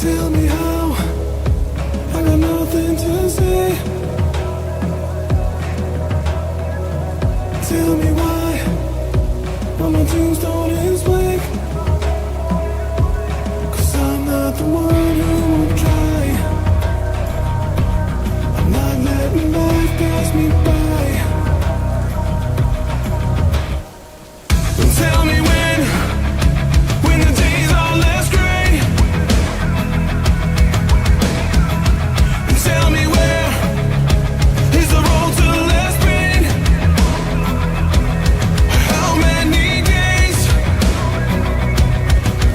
Tell me how, I got nothing to say. Tell me why my tombstone is blank. 'Cause I'm not the one who would try. I'm not letting life pass me by. And tell me when the days are less gray. And tell me where is the road to less pain. How many days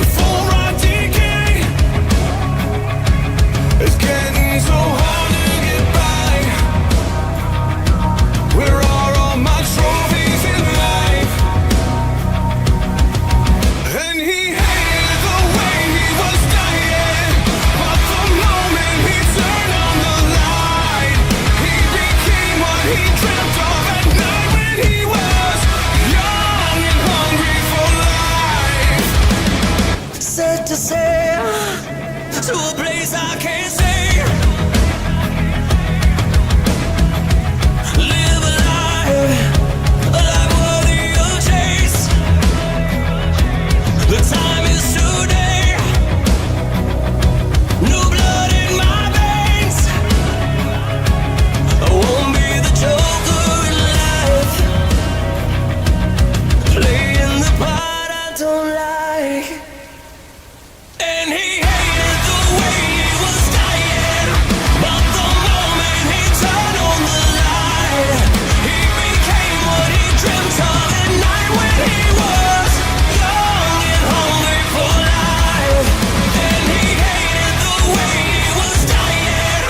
before I decay? It's getting so hard to get by. Where are all my trophies in life? And he hated the way he was dying, but the moment he turned on the light, he became what he dreamt of at night when he was young and hungry for life. Set to sail to a place I can't say. Live a life worthy of chase. The time is today. New blood in my veins. I won't be the joker in life, playing the part I don't like. And he hated the way he was dying, but the moment he turned on the light, he became what he dreamt of at night when he was young and hungry for life. And he hated the way he was dying,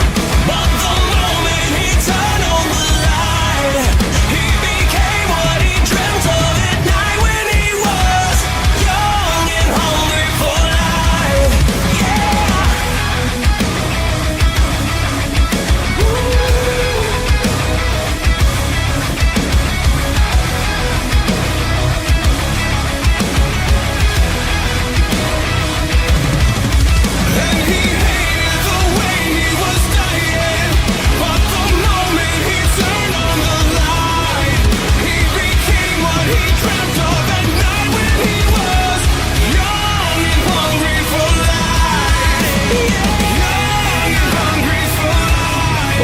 but the moment he turned on the light, he became what he dreamt of at night when he was young and hungry for life. Yeah. And he hated the way he was dying, but the moment he turned on the light, he became what he dreamt of at night when he was young and hungry for life. Young and hungry for life.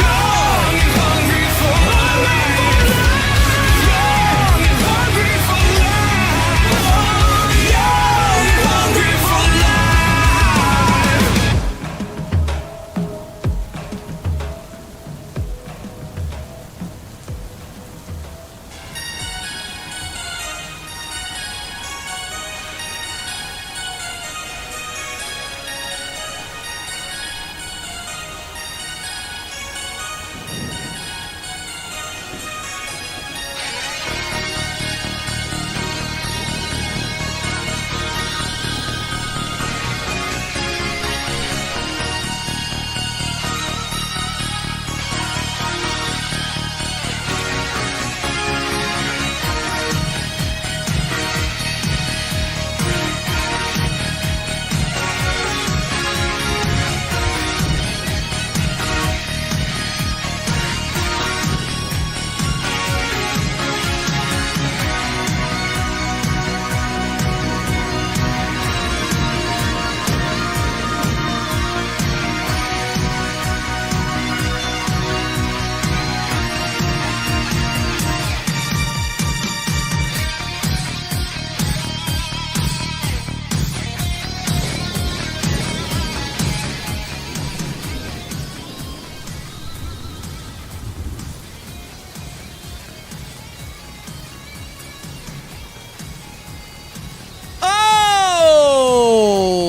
Young and hungry for life. Young and hungry for life. Young and hungry for life.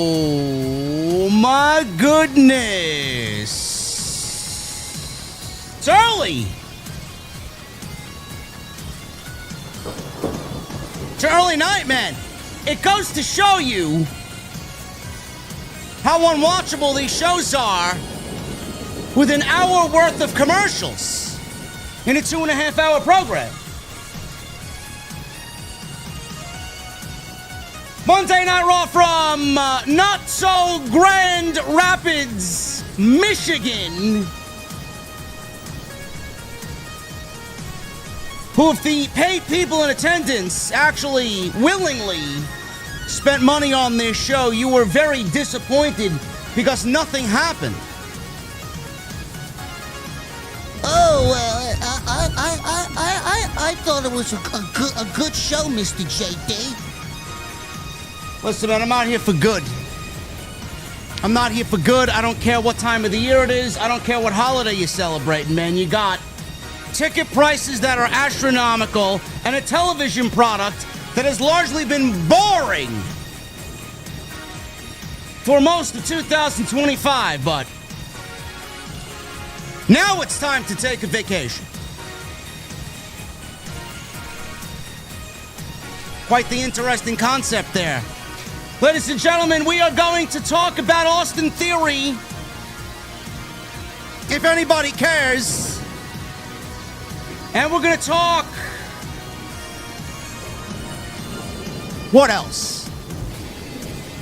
Oh my goodness. It's early. It's early night, man. It goes to show you how unwatchable these shows are with an hour worth of commercials in a 2.5-hour program. Monday Night Raw from not so Grand Rapids, Michigan. Who, if the paid people in attendance actually willingly spent money on this show, you were very disappointed because nothing happened. Oh, I thought it was a good show, Mr. JD. Listen, man, I'm not here for good. I'm not here for good. I don't care what time of the year it is. I don't care what holiday you're celebrating, man. You got ticket prices that are astronomical and a television product that has largely been boring for most of 2025, but now it's time to take a vacation. Quite the interesting concept there. Ladies and gentlemen, we are going to talk about Austin Theory. If anybody cares. And we're going to talk. What else?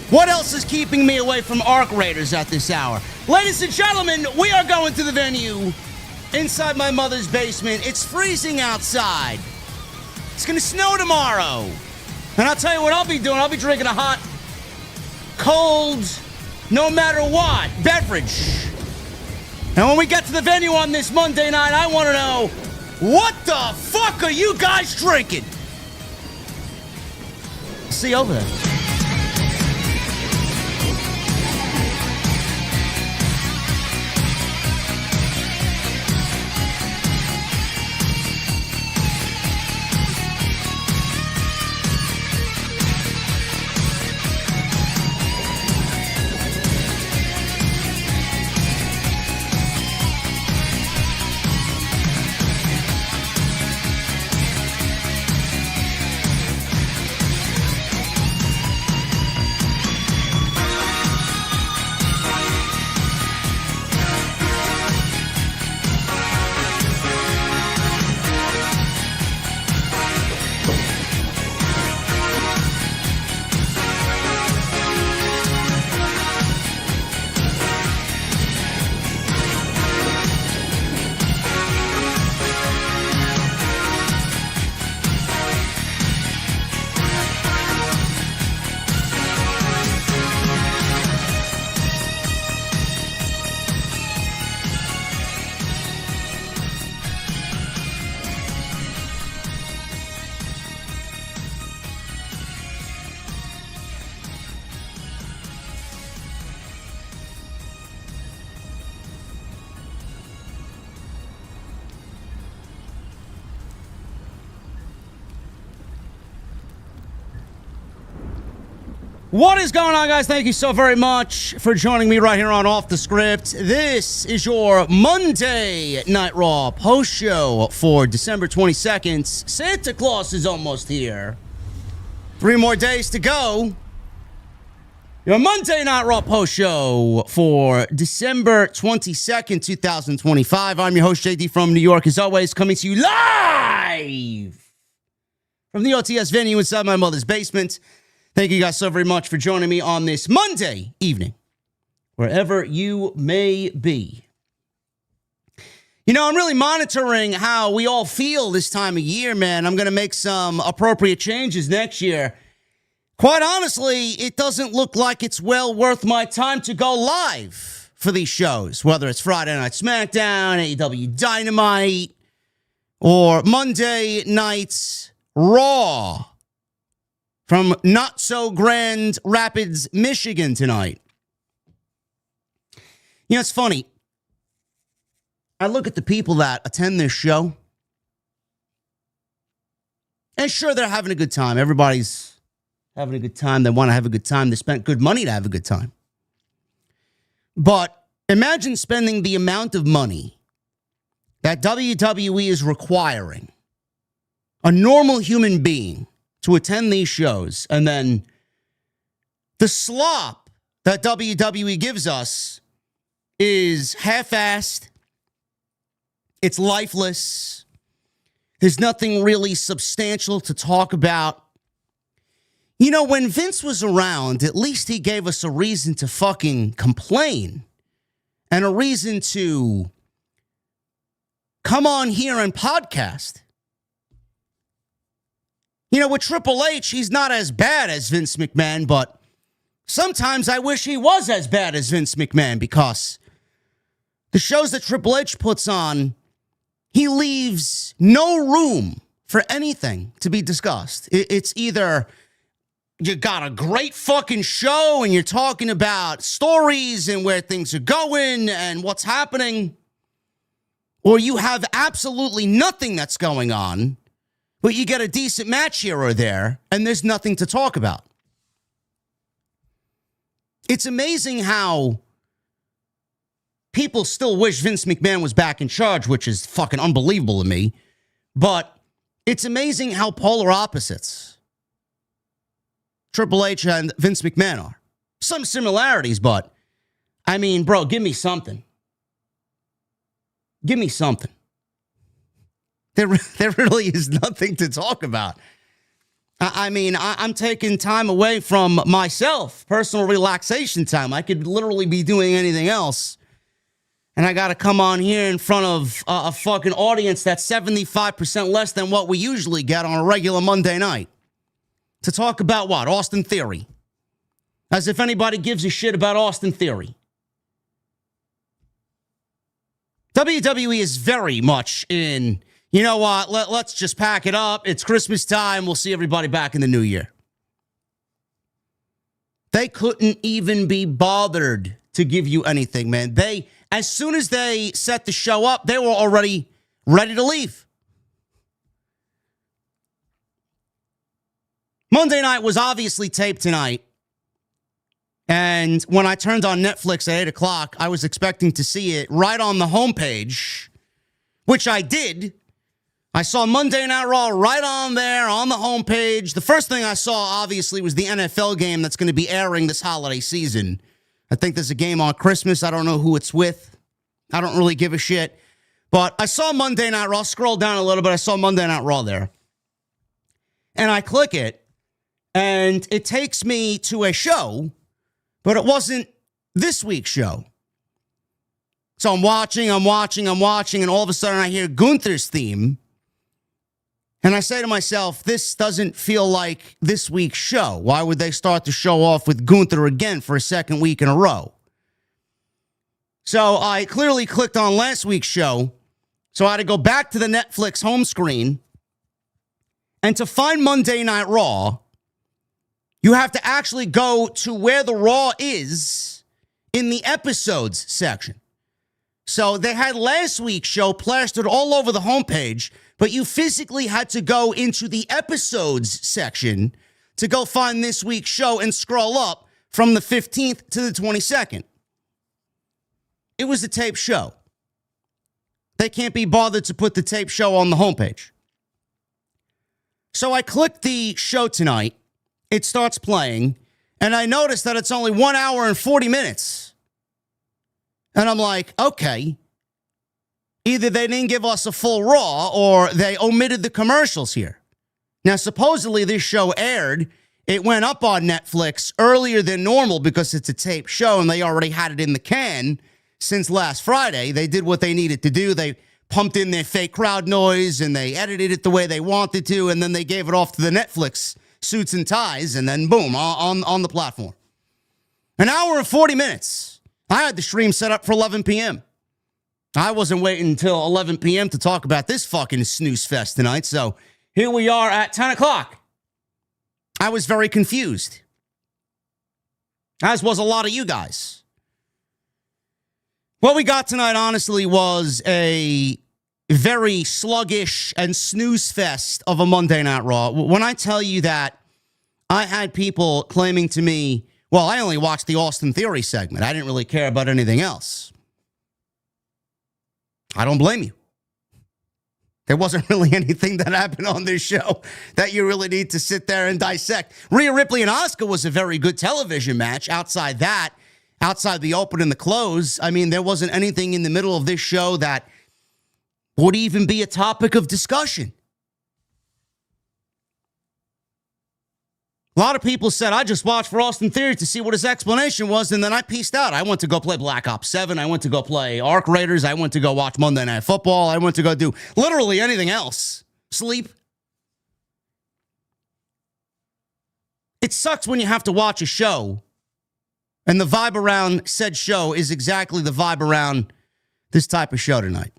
What else is keeping me away from Arc Raiders at this hour? Ladies and gentlemen, we are going to the venue inside my mother's basement. It's freezing outside. It's going to snow tomorrow. And I'll tell you what I'll be doing. I'll be drinking a hot, cold, no matter what, beverage. And when we get to the venue on this Monday night, I want to know, what the fuck are you guys drinking? See you over there. What is going on, guys? Thank you so very much for joining me right here on Off the Script. This is your Monday Night Raw Post Show for December 22nd. Santa Claus is almost here. 3 more days to go. Your Monday Night Raw Post Show for December 22nd, 2025. I'm your host, JD from New York, as always, coming to you live from the OTS venue inside my mother's basement. Thank you guys so very much for joining me on this Monday evening, wherever you may be. You know, I'm really monitoring how we all feel this time of year, man. I'm going to make some appropriate changes next year. Quite honestly, it doesn't look like it's well worth my time to go live for these shows, whether it's Friday Night SmackDown, AEW Dynamite, or Monday Night Raw from not so Grand Rapids, Michigan tonight. You know, it's funny. I look at the people that attend this show, and sure, they're having a good time. Everybody's having a good time. They want to have a good time. They spent good money to have a good time. But imagine spending the amount of money that WWE is requiring a normal human being to attend these shows, and then the slop that WWE gives us is half-assed. It's lifeless. There's nothing really substantial to talk about. You know, when Vince was around, at least he gave us a reason to fucking complain and a reason to come on here and podcast. You know, with Triple H, he's not as bad as Vince McMahon, but sometimes I wish he was as bad as Vince McMahon because the shows that Triple H puts on, he leaves no room for anything to be discussed. It's either you got a great fucking show and you're talking about stories and where things are going and what's happening, or you have absolutely nothing that's going on, but you get a decent match here or there and there's nothing to talk about. It's amazing how people still wish Vince McMahon was back in charge, which is fucking unbelievable to me. But it's amazing how polar opposites Triple H and Vince McMahon are. Some similarities, but I mean, bro, give me something. Give me something. There really is nothing to talk about. I mean, I'm taking time away from myself, personal relaxation time. I could literally be doing anything else. And I got to come on here in front of a fucking audience that's 75% less than what we usually get on a regular Monday night. To talk about what? Austin Theory. As if anybody gives a shit about Austin Theory. WWE is very much in, you know what, let's just pack it up. It's Christmas time. We'll see everybody back in the new year. They couldn't even be bothered to give you anything, man. As soon as they set the show up, they were already ready to leave. Monday night was obviously taped tonight. And when I turned on Netflix at 8 o'clock, I was expecting to see it right on the homepage, which I did. I saw Monday Night Raw right on there on the homepage. The first thing I saw, obviously, was the NFL game that's going to be airing this holiday season. I think there's a game on Christmas. I don't know who it's with. I don't really give a shit. But I saw Monday Night Raw. Scroll down a little bit. I saw Monday Night Raw there. And I click it. And it takes me to a show, but it wasn't this week's show. So I'm watching, and all of a sudden I hear Gunther's theme. And I say to myself, this doesn't feel like this week's show. Why would they start the show off with Gunther again for a second week in a row? So I clearly clicked on last week's show. So I had to go back to the Netflix home screen. And to find Monday Night Raw, you have to actually go to where the Raw is in the episodes section. So they had last week's show plastered all over the homepage, but you physically had to go into the episodes section to go find this week's show and scroll up from the 15th to the 22nd. It was a tape show. They can't be bothered to put the tape show on the homepage. So I clicked the show tonight. It starts playing, and I notice that it's only 1 hour and 40 minutes. And I'm like, okay, either they didn't give us a full Raw or they omitted the commercials here. Now, supposedly this show aired. It went up on Netflix earlier than normal because it's a tape show and they already had it in the can since last Friday. They did what they needed to do. They pumped in their fake crowd noise and they edited it the way they wanted to, and then they gave it off to the Netflix suits and ties, and then boom, on the platform. 1 hour and 40 minutes. I had the stream set up for 11 p.m. I wasn't waiting until 11 p.m. to talk about this fucking snooze fest tonight, so here we are at 10 o'clock. I was very confused, as was a lot of you guys. What we got tonight, honestly, was a very sluggish and snooze fest of a Monday Night Raw. When I tell you that I had people claiming to me, well, I only watched the Austin Theory segment. I didn't really care about anything else. I don't blame you. There wasn't really anything that happened on this show that you really need to sit there and dissect. Rhea Ripley and Asuka was a very good television match. Outside that, outside the open and the close, I mean, there wasn't anything in the middle of this show that would even be a topic of discussion. A lot of people said, I just watched for Austin Theory to see what his explanation was, and then I pieced out. I went to go play Black Ops 7. I went to go play Ark Raiders. I went to go watch Monday Night Football. I went to go do literally anything else. Sleep. It sucks when you have to watch a show, and the vibe around said show is exactly the vibe around this type of show tonight.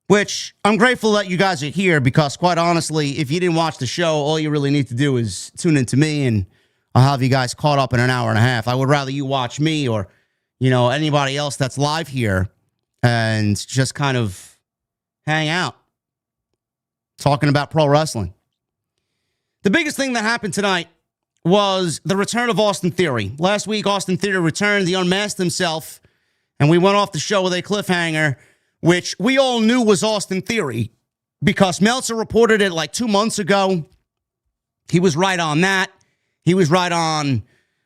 Which I'm grateful that you guys are here because, quite honestly, if you didn't watch the show, all you really need to do is tune into me and I'll have you guys caught up in an hour and a half. I would rather you watch me or, anybody else that's live here and just kind of hang out talking about pro wrestling. The biggest thing that happened tonight was the return of Austin Theory. Last week, Austin Theory returned. He unmasked himself, and we went off the show with a cliffhanger, which we all knew was Austin Theory because Meltzer reported it like 2 months ago. He was right on that. He was right on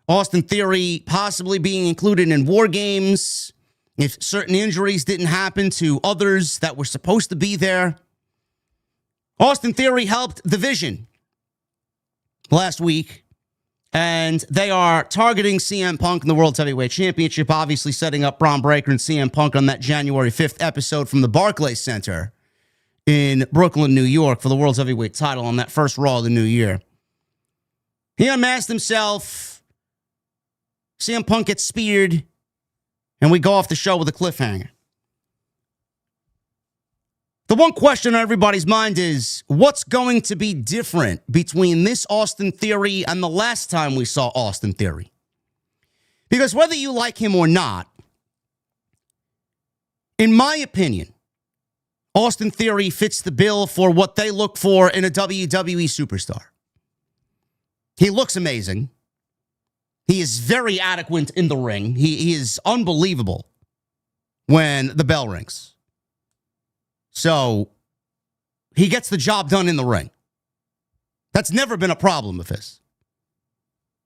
Austin Theory possibly being included in War Games if certain injuries didn't happen to others that were supposed to be there. Austin Theory helped the Vision last week, and they are targeting CM Punk in the World Heavyweight Championship, obviously setting up Braun Breaker and CM Punk on that January 5th episode from the Barclays Center in Brooklyn, New York for the World Heavyweight title on that first Raw of the new year. He unmasked himself. CM Punk gets speared, and we go off the show with a cliffhanger. The one question on everybody's mind is, what's going to be different between this Austin Theory and the last time we saw Austin Theory? Because whether you like him or not, in my opinion, Austin Theory fits the bill for what they look for in a WWE superstar. He looks amazing. He is very adequate in the ring. He is unbelievable when the bell rings. So he gets the job done in the ring. That's never been a problem of his.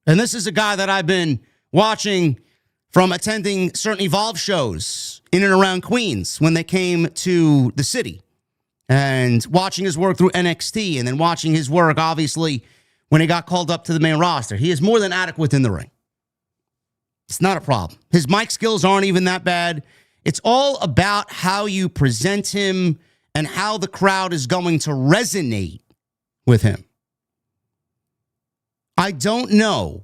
And this is a guy that I've been watching from attending certain Evolve shows in and around Queens when they came to the city and watching his work through NXT and then watching his work, obviously, when he got called up to the main roster. He is more than adequate in the ring. It's not a problem. His mic skills aren't even that bad. It's all about how you present him and how the crowd is going to resonate with him. I don't know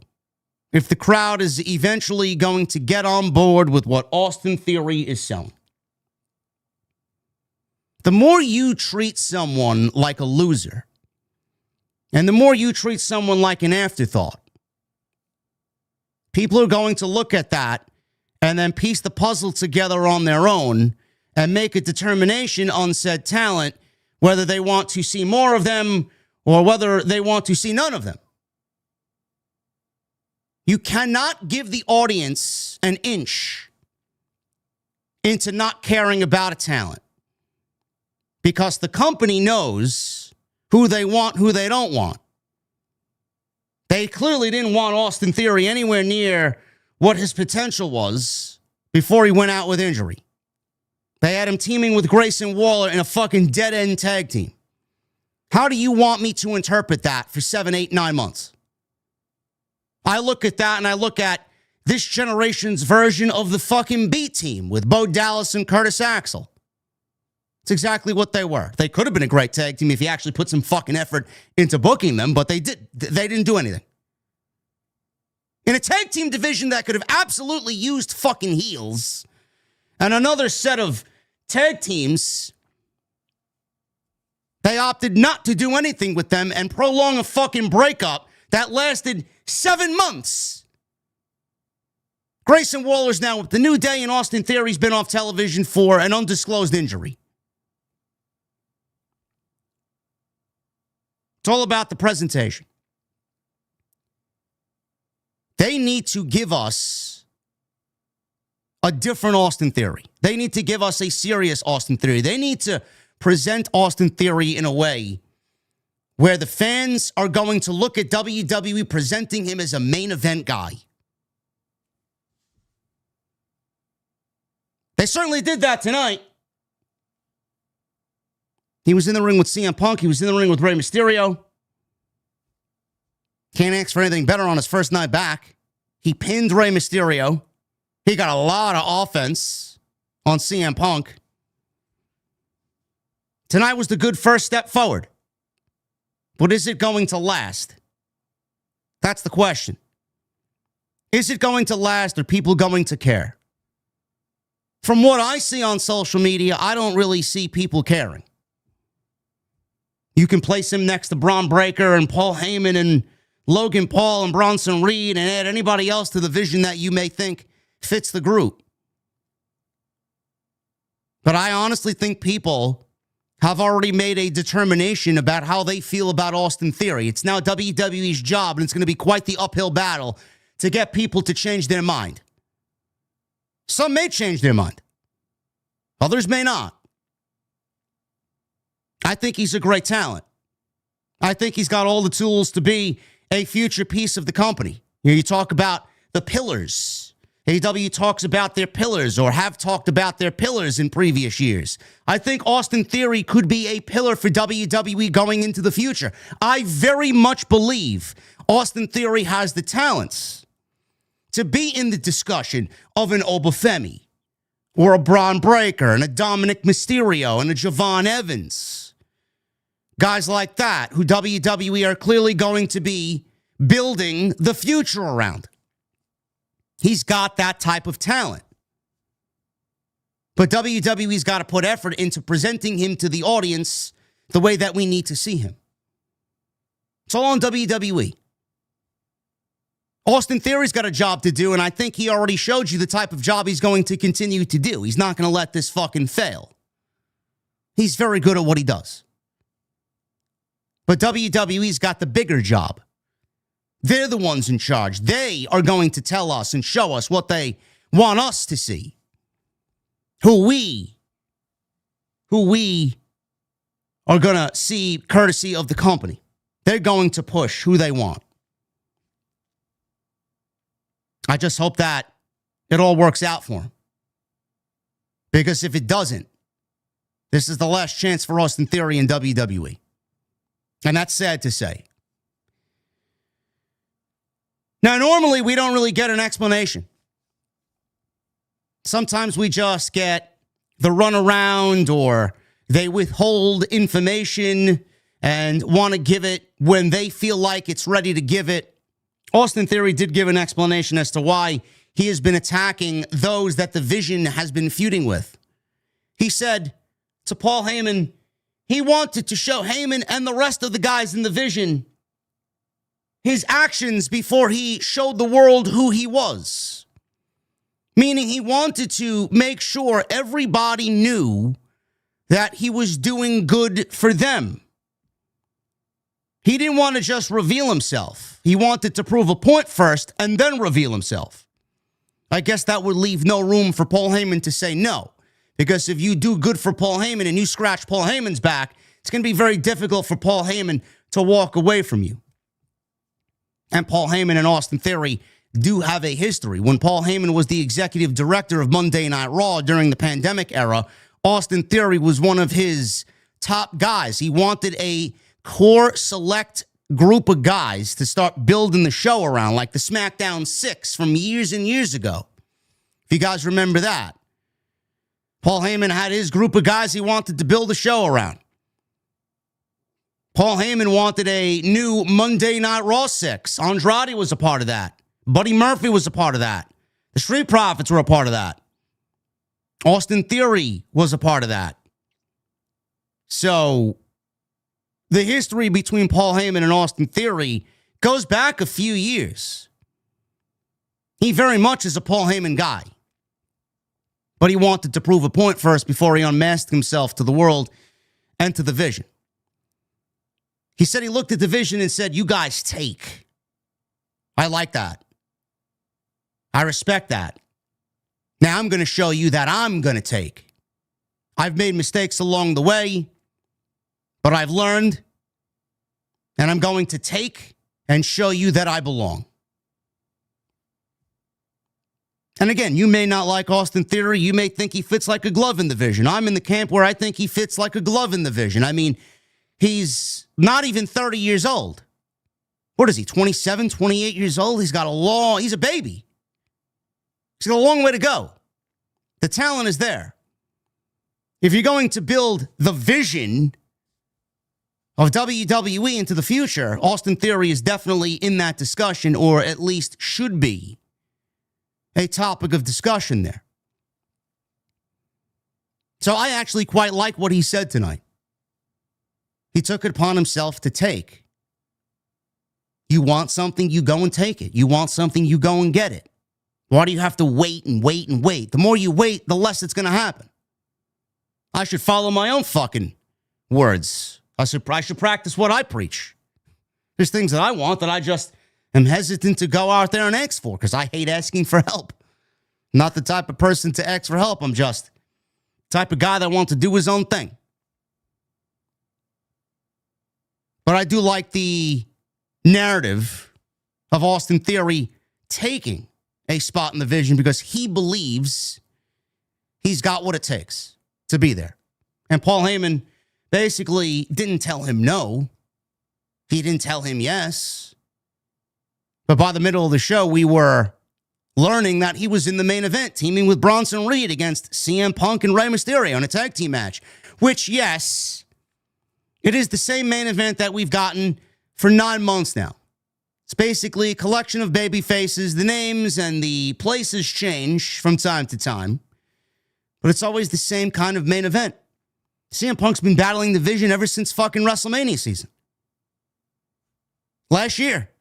if the crowd is eventually going to get on board with what Austin Theory is selling. The more you treat someone like a loser, and the more you treat someone like an afterthought, people are going to look at that and then piece the puzzle together on their own and make a determination on said talent, whether they want to see more of them or whether they want to see none of them. You cannot give the audience an inch into not caring about a talent because the company knows who they want, who they don't want. They clearly didn't want Austin Theory anywhere near what his potential was before he went out with injury. They had him teaming with Grayson Waller in a fucking dead-end tag team. How do you want me to interpret that for 7, 8, 9 months? I look at that and I look at this generation's version of the fucking B team with Bo Dallas and Curtis Axel. It's exactly what they were. They could have been a great tag team if you actually put some fucking effort into booking them, but they didn't do anything. In a tag team division that could have absolutely used fucking heels and another set of tag teams, they opted not to do anything with them and prolong a fucking breakup that lasted 7 months. Grayson Waller's now with the New Day, and Austin Theory's been off television for an undisclosed injury. It's all about the presentation. They need to give us a different Austin Theory. They need to give us a serious Austin Theory. They need to present Austin Theory in a way where the fans are going to look at WWE presenting him as a main event guy. They certainly did that tonight. He was in the ring with CM Punk. He was in the ring with Rey Mysterio. Can't ask for anything better on his first night back. He pinned Rey Mysterio. He got a lot of offense on CM Punk. Tonight was the good first step forward. But is it going to last? That's the question. Is it going to last? Are people going to care? From what I see on social media, I don't really see people caring. You can place him next to Braun Breaker and Paul Heyman and Logan Paul and Bronson Reed and add anybody else to the vision that you may think fits the group. But I honestly think people have already made a determination about how they feel about Austin Theory. It's now WWE's job, and it's going to be quite the uphill battle to get people to change their mind. Some may change their mind. Others may not. I think he's a great talent. I think he's got all the tools to be a future piece of the company. You talk about the pillars. AEW talks about their pillars or have talked about their pillars in previous years. I think Austin Theory could be a pillar for WWE going into the future. I very much believe Austin Theory has the talents to be in the discussion of an Obafemi or a Braun Breaker and a Dominic Mysterio and a Javon Evans. Guys like that who WWE are clearly going to be building the future around. He's got that type of talent. But WWE's got to put effort into presenting him to the audience the way that we need to see him. It's all on WWE. Austin Theory's got a job to do, and I think he already showed you the type of job he's going to continue to do. He's not going to let this fucking fail. He's very good at what he does. But WWE's got the bigger job. They're the ones in charge. They are going to tell us and show us what they want us to see. Who we are going to see courtesy of the company. They're going to push who they want. I just hope that it all works out for him. Because if it doesn't, this is the last chance for Austin Theory in WWE. And that's sad to say. Now, normally we don't really get an explanation. Sometimes we just get the runaround or they withhold information and want to give it when they feel like it's ready to give it. Austin Theory did give an explanation as to why he has been attacking those that the Vision has been feuding with. He said to Paul Heyman, he wanted to show Heyman and the rest of the guys in the Vision his actions before he showed the world who he was. Meaning he wanted to make sure everybody knew that he was doing good for them. He didn't want to just reveal himself. He wanted to prove a point first and then reveal himself. I guess that would leave no room for Paul Heyman to say no. Because if you do good for Paul Heyman and you scratch Paul Heyman's back, it's going to be very difficult for Paul Heyman to walk away from you. And Paul Heyman and Austin Theory do have a history. When Paul Heyman was the executive director of Monday Night Raw during the pandemic era, Austin Theory was one of his top guys. He wanted a core select group of guys to start building the show around, like the SmackDown 6 from years and years ago. If you guys remember that. Paul Heyman had his group of guys he wanted to build a show around. Paul Heyman wanted a new Monday Night Raw 6. Andrade was a part of that. Buddy Murphy was a part of that. The Street Profits were a part of that. Austin Theory was a part of that. So, the history between Paul Heyman and Austin Theory goes back a few years. He very much is a Paul Heyman guy. But he wanted to prove a point first before he unmasked himself to the world and to the Vision. He said he looked at the Vision and said, you guys take. I like that. I respect that. Now I'm going to show you that I'm going to take. I've made mistakes along the way, but I've learned, and I'm going to take and show you that I belong. And again, you may not like Austin Theory. You may think he fits like a glove in the Vision. I'm in the camp where I think he fits like a glove in the Vision. I mean, he's not even 30 years old. What is he, 27, 28 years old? He's a baby. He's got a long way to go. The talent is there. If you're going to build the vision of WWE into the future, Austin Theory is definitely in that discussion, or at least should be a topic of discussion there. So I actually quite like what he said tonight. He took it upon himself to take. You want something, you go and take it. You want something, you go and get it. Why do you have to wait and wait and wait? The more you wait, the less it's going to happen. I should follow my own fucking words. I should practice what I preach. There's things that I want that I just am hesitant to go out there and ask for because I hate asking for help. Not the type of person to ask for help. I'm just the type of guy that wants to do his own thing. But I do like the narrative of Austin Theory taking a spot in the vision because he believes he's got what it takes to be there. And Paul Heyman basically didn't tell him no. He didn't tell him yes. But by the middle of the show, we were learning that he was in the main event, teaming with Bronson Reed against CM Punk and Rey Mysterio in a tag team match. Which, yes, it is the same main event that we've gotten for 9 months now. It's basically a collection of baby faces. The names and the places change from time to time. But it's always the same kind of main event. CM Punk's been battling the vision ever since fucking WrestleMania season. Last year.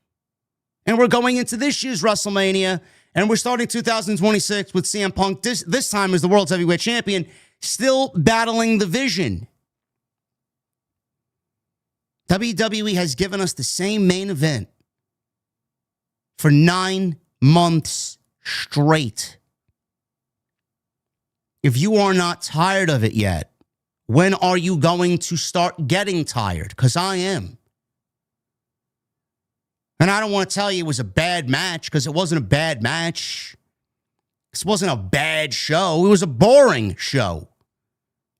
And we're going into this year's WrestleMania. And we're starting 2026 with CM Punk this time as the World's Heavyweight Champion. Still battling the vision. WWE has given us the same main event for 9 months straight. If you are not tired of it yet, when are you going to start getting tired? Because I am. And I don't want to tell you it was a bad match, because it wasn't a bad match. This wasn't a bad show. It was a boring show.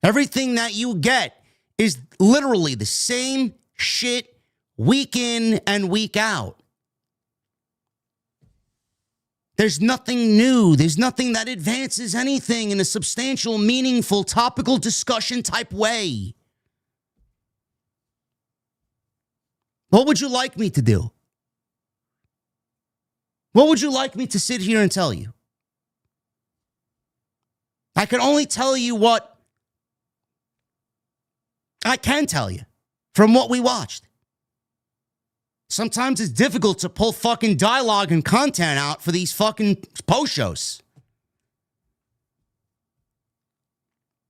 Everything that you get is literally the same shit week in and week out. There's nothing new. There's nothing that advances anything in a substantial, meaningful, topical discussion type way. What would you like me to do? What would you like me to sit here and tell you? I can only tell you what I can tell you from what we watched. Sometimes it's difficult to pull fucking dialogue and content out for these fucking post shows.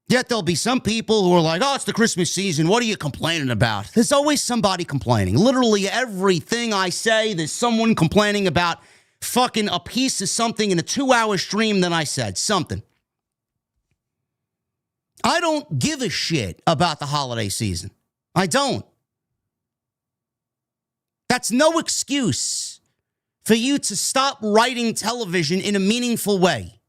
Yet there'll be some people who are like, oh, it's the Christmas season. What are you complaining about? There's always somebody complaining. Literally everything I say, there's someone complaining about fucking a piece of something in a 2-hour stream that I said. Something. I don't give a shit about the holiday season. I don't. That's no excuse for you to stop writing television in a meaningful way.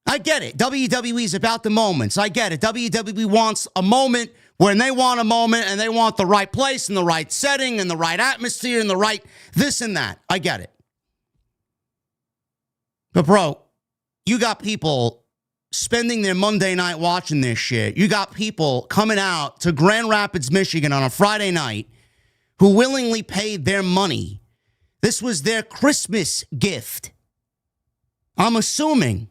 I get it. WWE is about the moments. I get it. WWE wants a moment when they want a moment, and they want the right place and the right setting and the right atmosphere and the right this and that. I get it. But bro, you got people spending their Monday night watching this shit. You got people coming out to Grand Rapids, Michigan on a Friday night who willingly paid their money. This was their Christmas gift. I'm assuming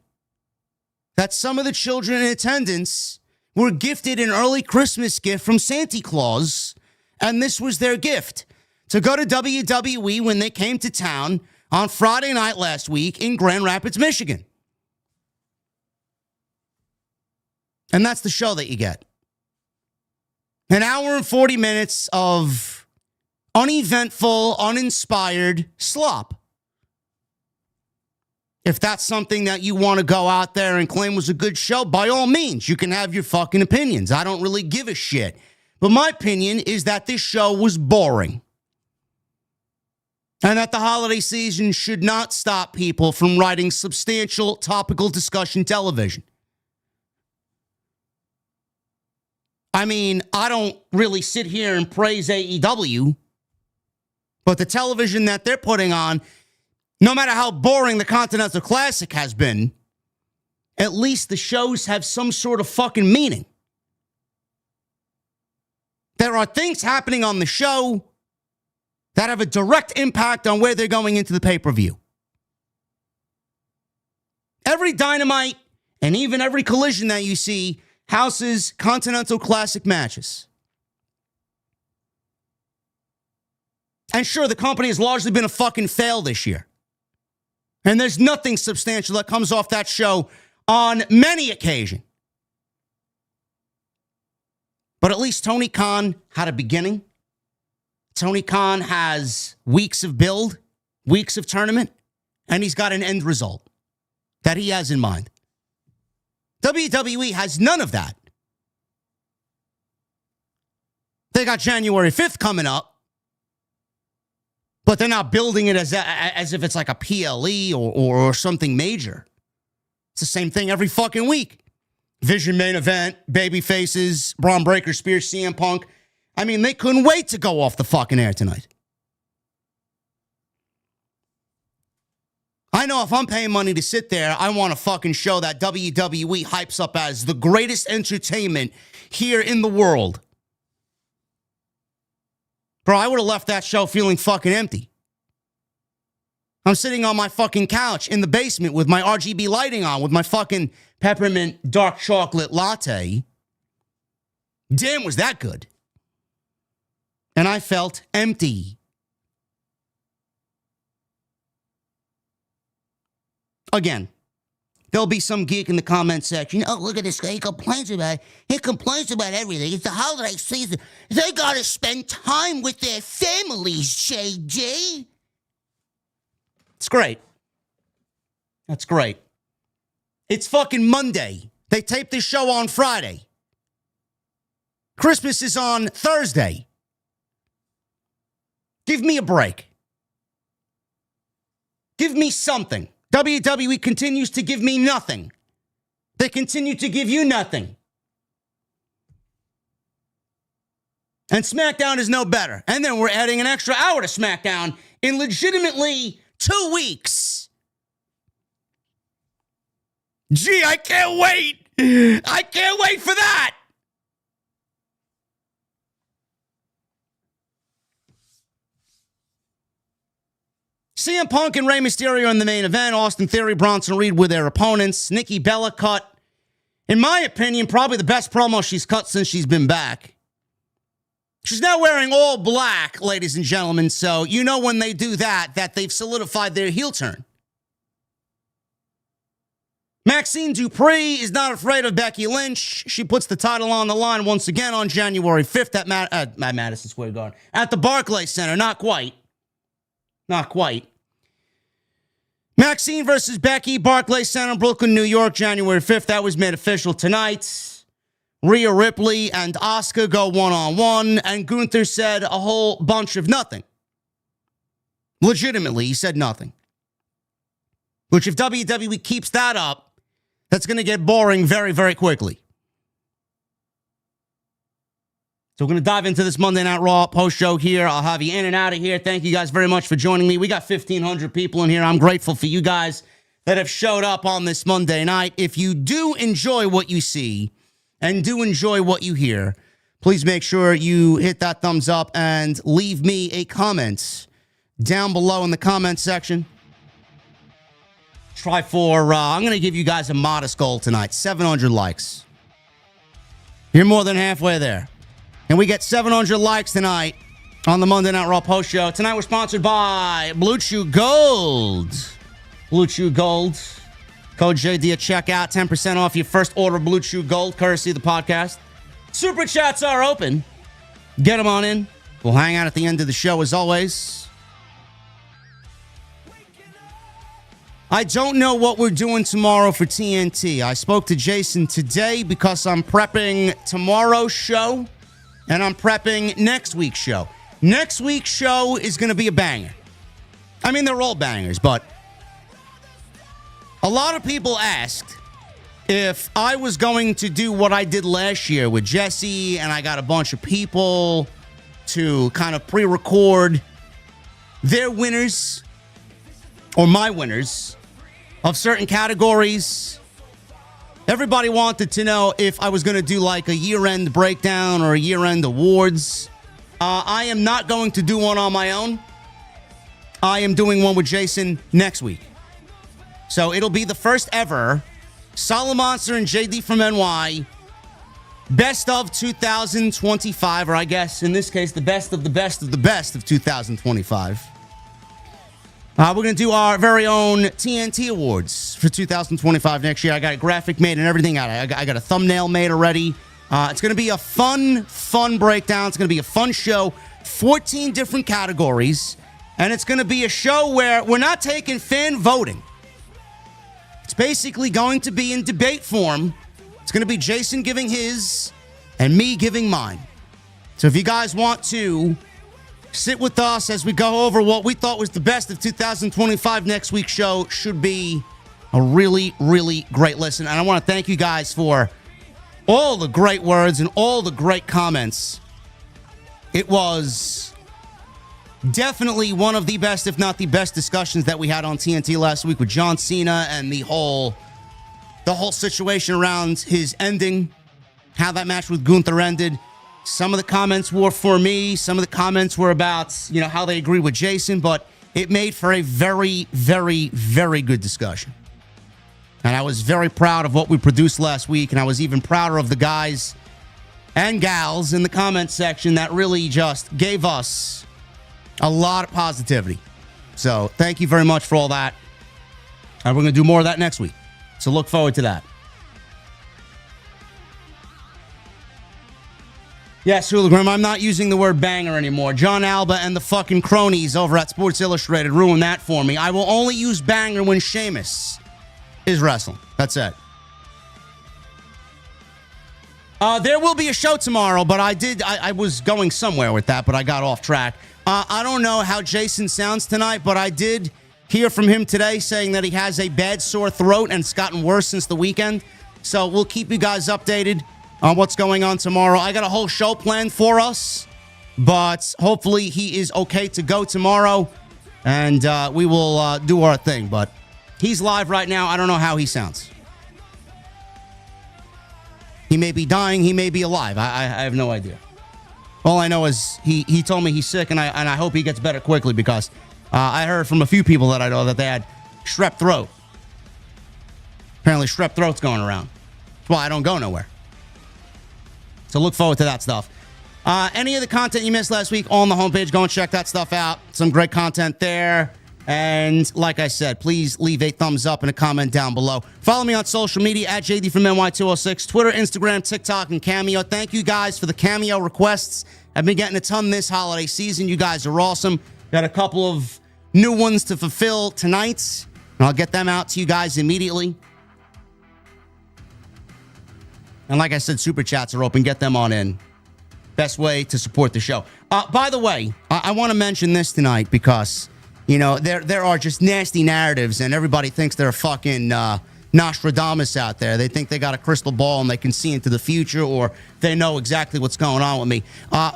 that some of the children in attendance were gifted an early Christmas gift from Santa Claus, and this was their gift to go to WWE when they came to town on Friday night last week in Grand Rapids, Michigan. And that's the show that you get. An hour and 40 minutes of uneventful, uninspired slop. If that's something that you want to go out there and claim was a good show, by all means, you can have your fucking opinions. I don't really give a shit. But my opinion is that this show was boring. And that the holiday season should not stop people from writing substantial topical discussion television. I mean, I don't really sit here and praise AEW. But the television that they're putting on, no matter how boring the Continental Classic has been, at least the shows have some sort of fucking meaning. There are things happening on the show that have a direct impact on where they're going into the pay-per-view. Every Dynamite and even every Collision that you see houses Continental Classic matches. And sure, the company has largely been a fucking fail this year. And there's nothing substantial that comes off that show on many occasions. But at least Tony Khan had a beginning. Tony Khan has weeks of build, weeks of tournament, and he's got an end result that he has in mind. WWE has none of that. They got January 5th coming up, but they're not building it as if it's like a PLE or something major. It's the same thing every fucking week. Vision main event, baby faces, Braun Breaker, Spears, CM Punk. I mean, they couldn't wait to go off the fucking air tonight. I know if I'm paying money to sit there, I want a fucking show that WWE hypes up as the greatest entertainment here in the world. Bro, I would have left that show feeling fucking empty. I'm sitting on my fucking couch in the basement with my RGB lighting on, with my fucking peppermint dark chocolate latte. Damn, was that good. And I felt empty. Again, there'll be some geek in the comment section. Oh, look at this guy. He complains about it. He complains about everything. It's the holiday season. They got to spend time with their families, JD. It's great. That's great. It's fucking Monday. They taped this show on Friday. Christmas is on Thursday. Give me a break. Give me something. WWE continues to give me nothing. They continue to give you nothing. And SmackDown is no better. And then we're adding an extra hour to SmackDown in legitimately 2 weeks. Gee, I can't wait. I can't wait for that. CM Punk and Rey Mysterio in the main event. Austin Theory, Bronson Reed with their opponents. Nikki Bella cut, in my opinion, probably the best promo she's cut since she's been back. She's now wearing all black, ladies and gentlemen, so you know when they do that they've solidified their heel turn. Maxine Dupree is not afraid of Becky Lynch. She puts the title on the line once again on January 5th at Madison Square Garden. At the Barclays Center. Not quite. Not quite. Maxine versus Becky, Barclays Center, Brooklyn, New York, January 5th. That was made official tonight. Rhea Ripley and Asuka go one-on-one, and Gunther said a whole bunch of nothing. Legitimately, he said nothing. Which, if WWE keeps that up, that's going to get boring very, very quickly. So we're going to dive into this Monday Night Raw post show here. I'll have you in and out of here. Thank you guys very much for joining me. We got 1,500 people in here. I'm grateful for you guys that have showed up on this Monday night. If you do enjoy what you see and do enjoy what you hear, please make sure you hit that thumbs up and leave me a comment down below in the comment section. Try for, I'm going to give you guys a modest goal tonight, 700 likes. You're more than halfway there. And we get 700 likes tonight on the Monday Night Raw Post Show. Tonight we're sponsored by Blue Chew Gold. Blue Chew Gold. Code JD at checkout. 10% off your first order of Blue Chew Gold, courtesy of the podcast. Super chats are open. Get them on in. We'll hang out at the end of the show as always. I don't know what we're doing tomorrow for TNT. I spoke to Jason today because I'm prepping tomorrow's show. And I'm prepping next week's show. Next week's show is going to be a banger. I mean, they're all bangers, but a lot of people asked if I was going to do what I did last year with Jesse, and I got a bunch of people to kind of pre-record their winners or my winners of certain categories. Everybody wanted to know if I was going to do like a year-end breakdown or a year-end awards. I am not going to do one on my own. I am doing one with Jason next week. So it'll be the first ever Solid Monster and JD from NY Best of 2025, or I guess in this case, the best of the best of the best of 2025. We're going to do our very own TNT Awards for 2025 next year. I got a graphic made and everything. I got a thumbnail made already. It's going to be a fun breakdown. It's going to be a fun show. 14 different categories. And it's going to be a show where we're not taking fan voting. It's basically going to be in debate form. It's going to be Jason giving his and me giving mine. So if you guys want to sit with us as we go over what we thought was the best of 2025, next week's show should be a really, really great listen. And I want to thank you guys for all the great words and all the great comments. It was definitely one of the best, if not the best, discussions that we had on TNT last week with John Cena and the whole situation around his ending, how that match with Gunther ended. Some of the comments were for me. Some of the comments were about, how they agree with Jason, but it made for a very, very, very good discussion. And I was very proud of what we produced last week, and I was even prouder of the guys and gals in the comment section that really just gave us a lot of positivity. So thank you very much for all that. And we're going to do more of that next week. So look forward to that. Yes, Hologram, I'm not using the word banger anymore. John Alba and the fucking cronies over at Sports Illustrated ruined that for me. I will only use banger when Sheamus is wrestling. That's it. There will be a show tomorrow, but I was going somewhere with that, but I got off track. I don't know how Jason sounds tonight, but I did hear from him today saying that he has a bad sore throat and it's gotten worse since the weekend. So we'll keep you guys updated on what's going on tomorrow. I got a whole show planned for us, but hopefully he is okay to go tomorrow, and we will do our thing. But he's live right now. I don't know how he sounds. He may be dying. He may be alive. I have no idea. All I know is he told me he's sick, and I hope he gets better quickly, because I heard from a few people that I know that they had strep throat. Apparently strep throat's going around. That's why I don't go nowhere. So look forward to that stuff. Any of the content you missed last week on the homepage, go and check that stuff out. Some great content there. And like I said, please leave a thumbs up and a comment down below. Follow me on social media at JDfromNY206, Twitter, Instagram, TikTok, and Cameo. Thank you guys for the Cameo requests. I've been getting a ton this holiday season. You guys are awesome. Got a couple of new ones to fulfill tonight, and I'll get them out to you guys immediately. And like I said, super chats are open. Get them on in. Best way to support the show. By the way, I want to mention this tonight because, there are just nasty narratives, and everybody thinks they're fucking Nostradamus out there. They think they got a crystal ball and they can see into the future, or they know exactly what's going on with me.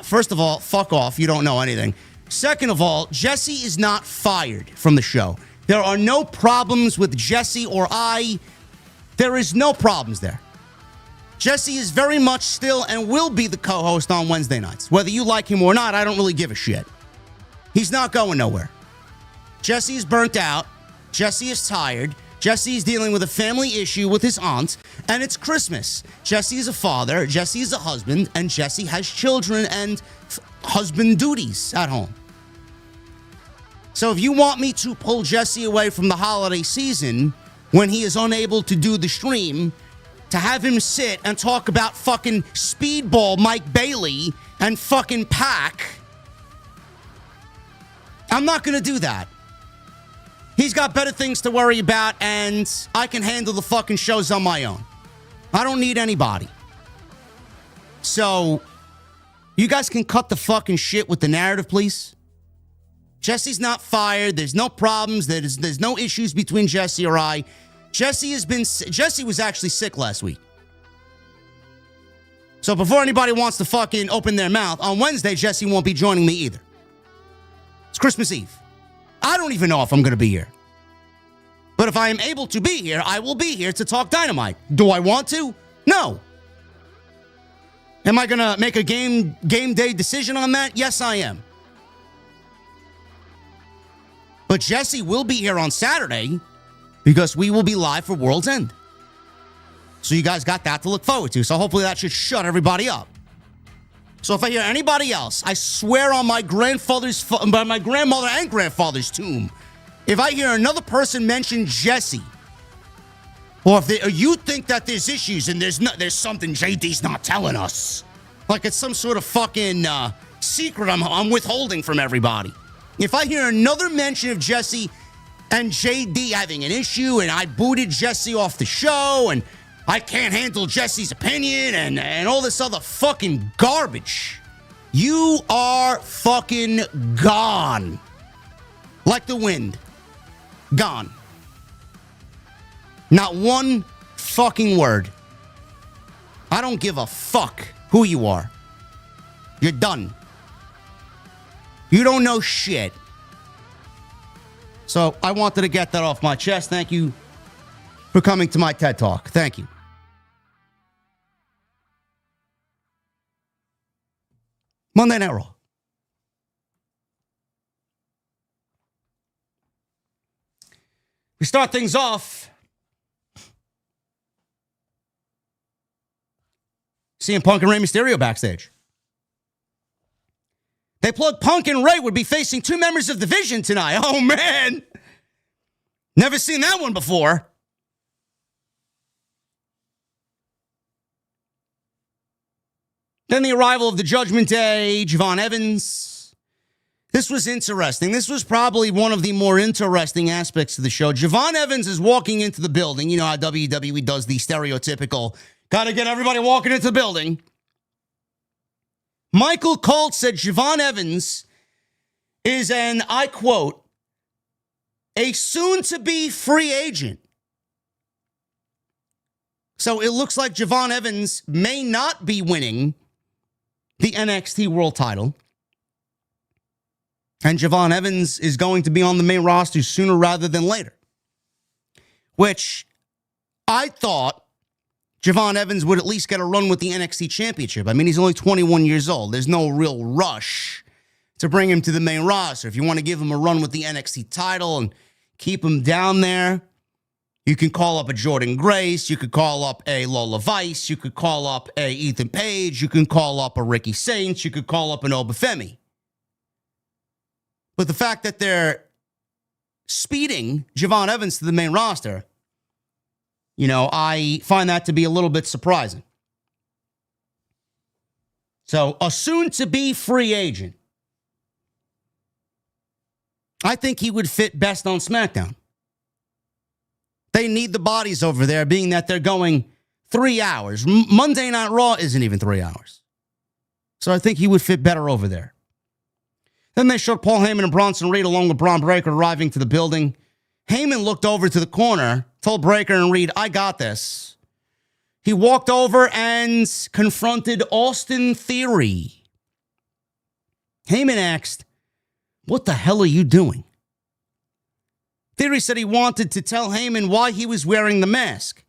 First of all, fuck off. You don't know anything. Second of all, Jesse is not fired from the show. There are no problems with Jesse or I. There is no problems there. Jesse is very much still and will be the co-host on Wednesday nights. Whether you like him or not, I don't really give a shit. He's not going nowhere. Jesse is burnt out. Jesse is tired. Jesse is dealing with a family issue with his aunt, and it's Christmas. Jesse is a father. Jesse is a husband, and Jesse has children and husband duties at home. So if you want me to pull Jesse away from the holiday season when he is unable to do the stream, to have him sit and talk about fucking Speedball Mike Bayley and fucking Pac, I'm not going to do that. He's got better things to worry about, and I can handle the fucking shows on my own. I don't need anybody. So, you guys can cut the fucking shit with the narrative, please. Jesse's not fired. There's no problems. There's no issues between Jesse or I. Jesse was actually sick last week. So before anybody wants to fucking open their mouth, on Wednesday, Jesse won't be joining me either. It's Christmas Eve. I don't even know if I'm going to be here. But if I am able to be here, I will be here to talk Dynamite. Do I want to? No. Am I going to make a game day decision on that? Yes, I am. But Jesse will be here on Saturday because we will be live for World's End. So you guys got that to look forward to. So hopefully that should shut everybody up. So if I hear anybody else, I swear on my grandmother and grandfather's tomb, if I hear another person mention Jesse, or if you think that there's issues and there's something JD's not telling us, like it's some sort of fucking secret I'm withholding from everybody. If I hear another mention of Jesse and JD having an issue and I booted Jesse off the show and I can't handle Jesse's opinion and all this other fucking garbage, you are fucking gone. Like the wind. Gone. Not one fucking word. I don't give a fuck who you are. You're done. You don't know shit. So I wanted to get that off my chest. Thank you for coming to my TED Talk. Thank you. Monday Night Raw. We start things off. CM Punk and Rey Mysterio backstage. They plugged Punk and Rey would be facing two members of the Vision tonight. Oh, man. Never seen that one before. Then the arrival of the Judgment Day, Javon Evans. This was interesting. This was probably one of the more interesting aspects of the show. Javon Evans is walking into the building. You know how WWE does the stereotypical, gotta get everybody walking into the building. Michael Colt said Javon Evans is an, I quote, a soon-to-be free agent. So it looks like Javon Evans may not be winning the NXT World title. And Javon Evans is going to be on the main roster sooner rather than later. Which I thought Javon Evans would at least get a run with the NXT Championship. I mean, he's only 21 years old. There's no real rush to bring him to the main roster. If you want to give him a run with the NXT title and keep him down there, you can call up a Jordan Grace. You could call up a Lola Vice. You could call up a Ethan Page. You can call up a Ricky Saints. You could call up an Obafemi. But the fact that they're speeding Javon Evans to the main roster, you know, I find that to be a little bit surprising. So, a soon-to-be free agent. I think he would fit best on SmackDown. They need the bodies over there, being that they're going 3 hours. Monday Night Raw isn't even 3 hours. So I think he would fit better over there. Then they showed Paul Heyman and Bronson Reed along with Braun Breaker arriving to the building. Heyman looked over to the corner, told Breaker and Reed, I got this. He walked over and confronted Austin Theory. Heyman asked, what the hell are you doing? Theory said he wanted to tell Heyman why he was wearing the mask.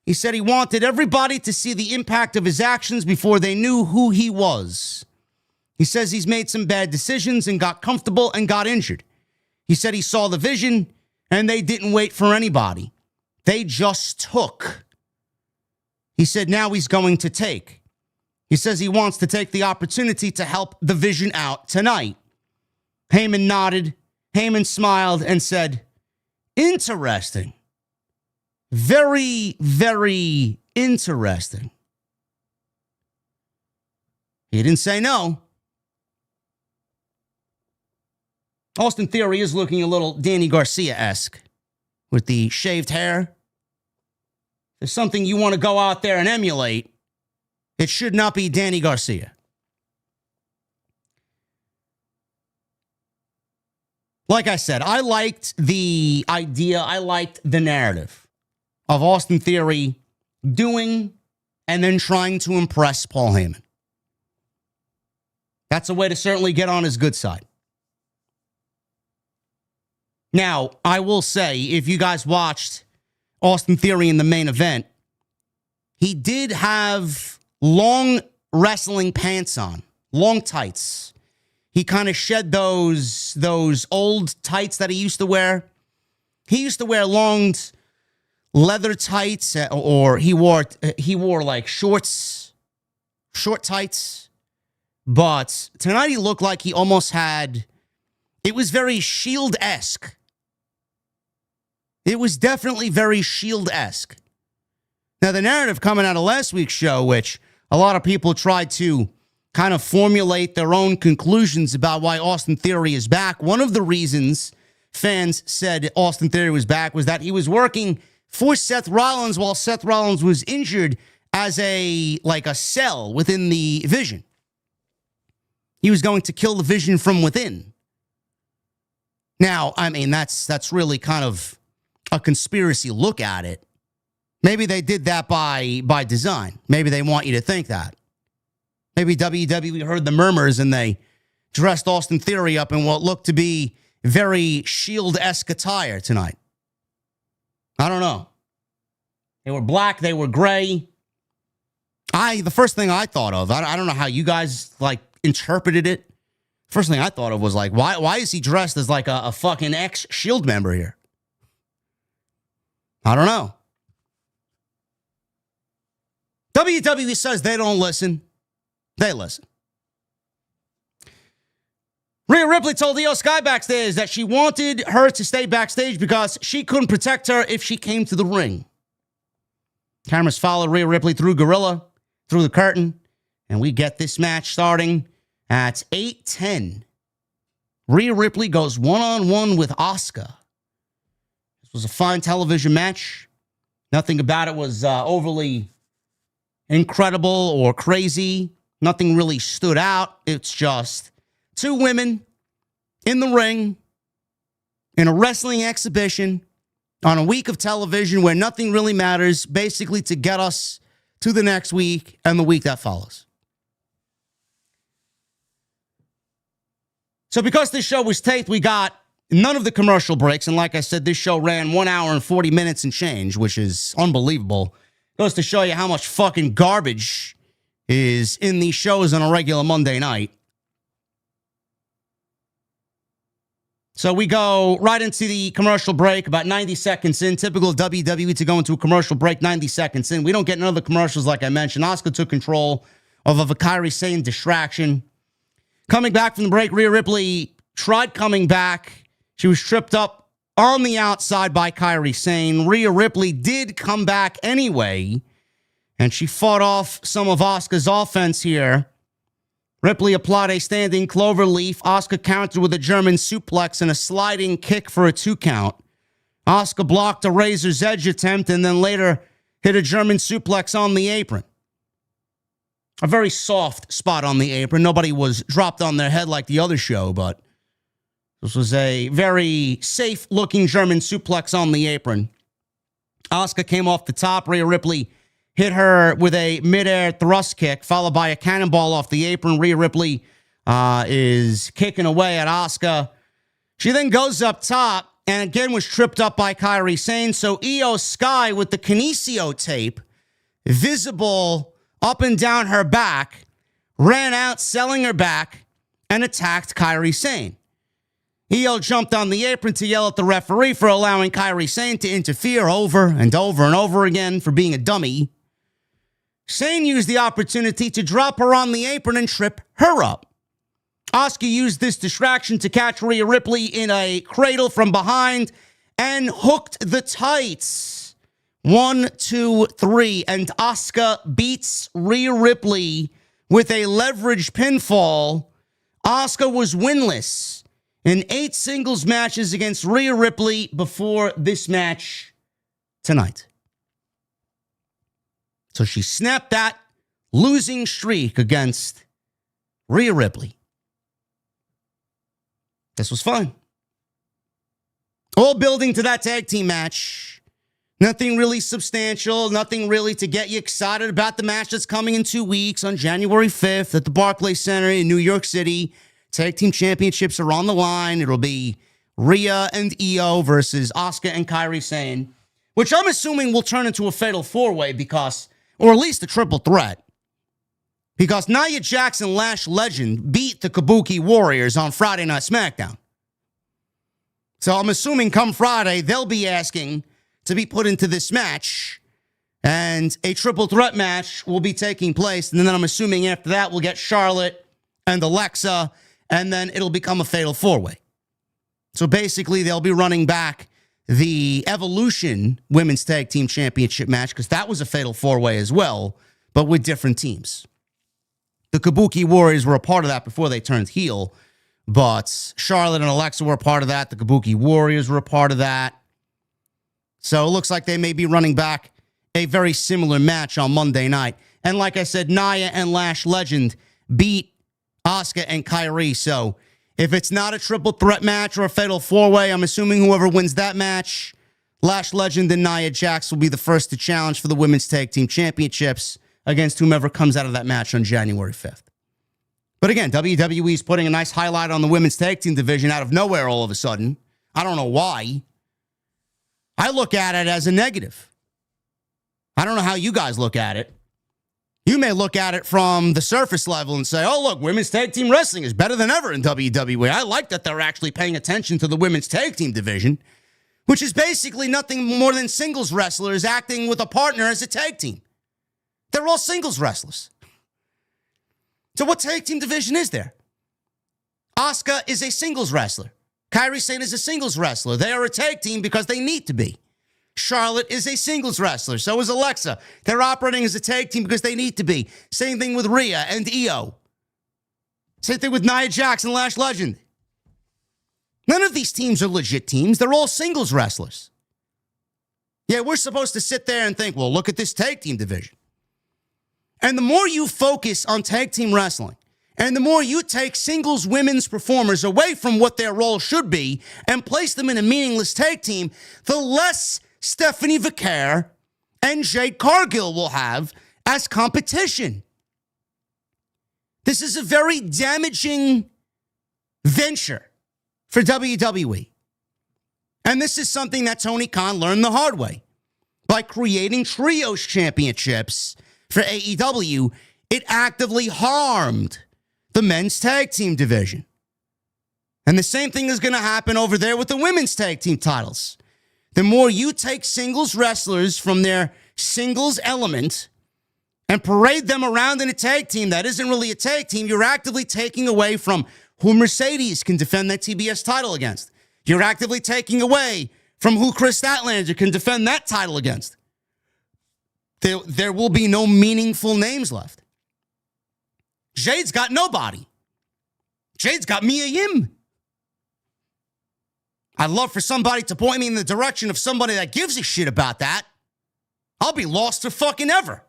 He said he wanted everybody to see the impact of his actions before they knew who he was. He says he's made some bad decisions and got comfortable and got injured. He said he saw the vision and they didn't wait for anybody. They just took. He said now he's going to take. He says he wants to take the opportunity to help the Vision out tonight. Heyman nodded. Heyman smiled and said, interesting. Very, very interesting. He didn't say no. Austin Theory is looking a little Danny Garcia-esque with the shaved hair. If there's something you want to go out there and emulate, it should not be Danny Garcia. Like I said, I liked the idea, I liked the narrative of Austin Theory doing and then trying to impress Paul Heyman. That's a way to certainly get on his good side. Now, I will say, if you guys watched Austin Theory in the main event, he did have long wrestling pants on, long tights. He kind of shed those old tights that he used to wear. He used to wear long leather tights, or he wore like short tights. But tonight he looked like he almost had, it was very Shield-esque. It was definitely very Shield-esque. Now, the narrative coming out of last week's show, which a lot of people tried to kind of formulate their own conclusions about why Austin Theory is back. One of the reasons fans said Austin Theory was back was that he was working for Seth Rollins while Seth Rollins was injured as a cell within the Vision. He was going to kill the Vision from within. Now, I mean, that's really kind of a conspiracy look at it. Maybe they did that by design. Maybe they want you to think that. Maybe WWE heard the murmurs and they dressed Austin Theory up in what looked to be very Shield-esque attire tonight. I don't know. They were black. They were gray. The first thing I thought of, I don't know how you guys interpreted it. First thing I thought of was why is he dressed as a fucking ex-Shield member here? I don't know. WWE says they don't listen. They listen. Rhea Ripley told Io Sky backstage that she wanted her to stay backstage because she couldn't protect her if she came to the ring. Cameras followed Rhea Ripley through Gorilla, through the curtain, and we get this match starting at 8:10. Rhea Ripley goes one-on-one with Asuka. This was a fine television match. Nothing about it was overly incredible or crazy. Nothing really stood out. It's just two women in the ring in a wrestling exhibition on a week of television where nothing really matters, basically to get us to the next week and the week that follows. So because this show was taped, we got none of the commercial breaks. And like I said, this show ran 1 hour and 40 minutes and change, which is unbelievable. Goes to show you how much fucking garbage is in these shows on a regular Monday night. So we go right into the commercial break, about 90 seconds in. Typical of WWE to go into a commercial break 90 seconds in. We don't get none of the commercials like I mentioned. Asuka took control of a Kairi Sane distraction. Coming back from the break, Rhea Ripley tried coming back. She was tripped up on the outside by Kairi Sane. Rhea Ripley did come back anyway, and she fought off some of Asuka's offense here. Ripley applied a standing clover leaf. Asuka countered with a German suplex and a sliding kick for a 2 count. Asuka blocked a razor's edge attempt and then later hit a German suplex on the apron. A very soft spot on the apron. Nobody was dropped on their head like the other show, but this was a very safe-looking German suplex on the apron. Asuka came off the top. Rhea Ripley hit her with a midair thrust kick, followed by a cannonball off the apron. Rhea Ripley is kicking away at Asuka. She then goes up top and again was tripped up by Kairi Sane. So Io Sky with the Kinesio tape visible up and down her back, ran out selling her back and attacked Kairi Sane. Io jumped on the apron to yell at the referee for allowing Kairi Sane to interfere over and over and over again for being a dummy. Sane used the opportunity to drop her on the apron and trip her up. Asuka used this distraction to catch Rhea Ripley in a cradle from behind and hooked the tights. 1, 2, 3, and Asuka beats Rhea Ripley with a leveraged pinfall. Asuka was winless in 8 singles matches against Rhea Ripley before this match tonight. So she snapped that losing streak against Rhea Ripley. This was fun. All building to that tag team match. Nothing really substantial. Nothing really to get you excited about the match that's coming in 2 weeks on January 5th at the Barclays Center in New York City. Tag team championships are on the line. It'll be Rhea and Io versus Asuka and Kairi Sane, which I'm assuming will turn into a fatal four-way because, or at least a triple threat, because Nia Jax and Lash Legend beat the Kabuki Warriors on Friday Night SmackDown. So I'm assuming come Friday, they'll be asking to be put into this match, and a triple threat match will be taking place, and then I'm assuming after that we'll get Charlotte and Alexa, and then it'll become a fatal four-way. So basically, they'll be running back the Evolution Women's Tag Team Championship match, because that was a fatal four-way as well, but with different teams. The Kabuki Warriors were a part of that before they turned heel, but Charlotte and Alexa were a part of that. The Kabuki Warriors were a part of that. So it looks like they may be running back a very similar match on Monday night. And like I said, Nia and Lash Legend beat Asuka and Kairi. So if it's not a triple threat match or a fatal four-way, I'm assuming whoever wins that match, Lash Legend and Nia Jax will be the first to challenge for the Women's Tag Team Championships against whomever comes out of that match on January 5th. But again, WWE is putting a nice highlight on the Women's Tag Team division out of nowhere all of a sudden. I don't know why. I look at it as a negative. I don't know how you guys look at it. You may look at it from the surface level and say, oh, look, women's tag team wrestling is better than ever in WWE. I like that they're actually paying attention to the women's tag team division, which is basically nothing more than singles wrestlers acting with a partner as a tag team. They're all singles wrestlers. So what tag team division is there? Asuka is a singles wrestler. Kairi Sane is a singles wrestler. They are a tag team because they need to be. Charlotte is a singles wrestler. So is Alexa. They're operating as a tag team because they need to be. Same thing with Rhea and Io. Same thing with Nia Jax and Lash Legend. None of these teams are legit teams. They're all singles wrestlers. Yeah, we're supposed to sit there and think, well, look at this tag team division. And the more you focus on tag team wrestling, and the more you take singles women's performers away from what their role should be and place them in a meaningless tag team, the less Stephanie Vaquer and Jade Cargill will have as competition. This is a very damaging venture for WWE. And this is something that Tony Khan learned the hard way. By creating trios championships for AEW, it actively harmed the men's tag team division. And the same thing is going to happen over there with the women's tag team titles. The more you take singles wrestlers from their singles element and parade them around in a tag team that isn't really a tag team, you're actively taking away from who Mercedes can defend that TBS title against. You're actively taking away from who Chris Statlander can defend that title against. There will be no meaningful names left. Jade's got nobody. Jade's got Mia Yim. I'd love for somebody to point me in the direction of somebody that gives a shit about that. I'll be lost to fucking ever.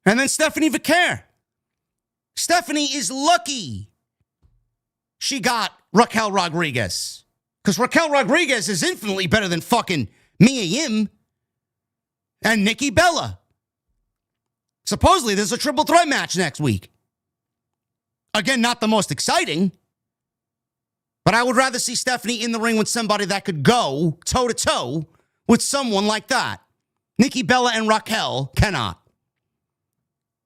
And then Stephanie Vaquer. Stephanie is lucky she got Raquel Rodriguez. Because Raquel Rodriguez is infinitely better than fucking Mia Yim and Nikki Bella. Supposedly, there's a triple threat match next week. Again, not the most exciting, but I would rather see Stephanie in the ring with somebody that could go toe-to-toe with someone like that. Nikki Bella and Raquel cannot.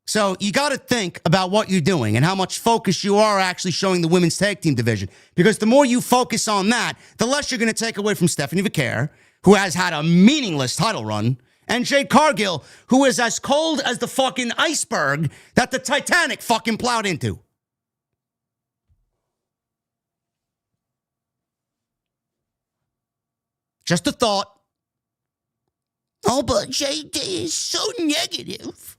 So you got to think about what you're doing and how much focus you are actually showing the women's tag team division. Because the more you focus on that, the less you're going to take away from Stephanie Vaquer, who has had a meaningless title run, and Jade Cargill, who is as cold as the fucking iceberg that the Titanic fucking plowed into. Just a thought. Oh, but JD is so negative.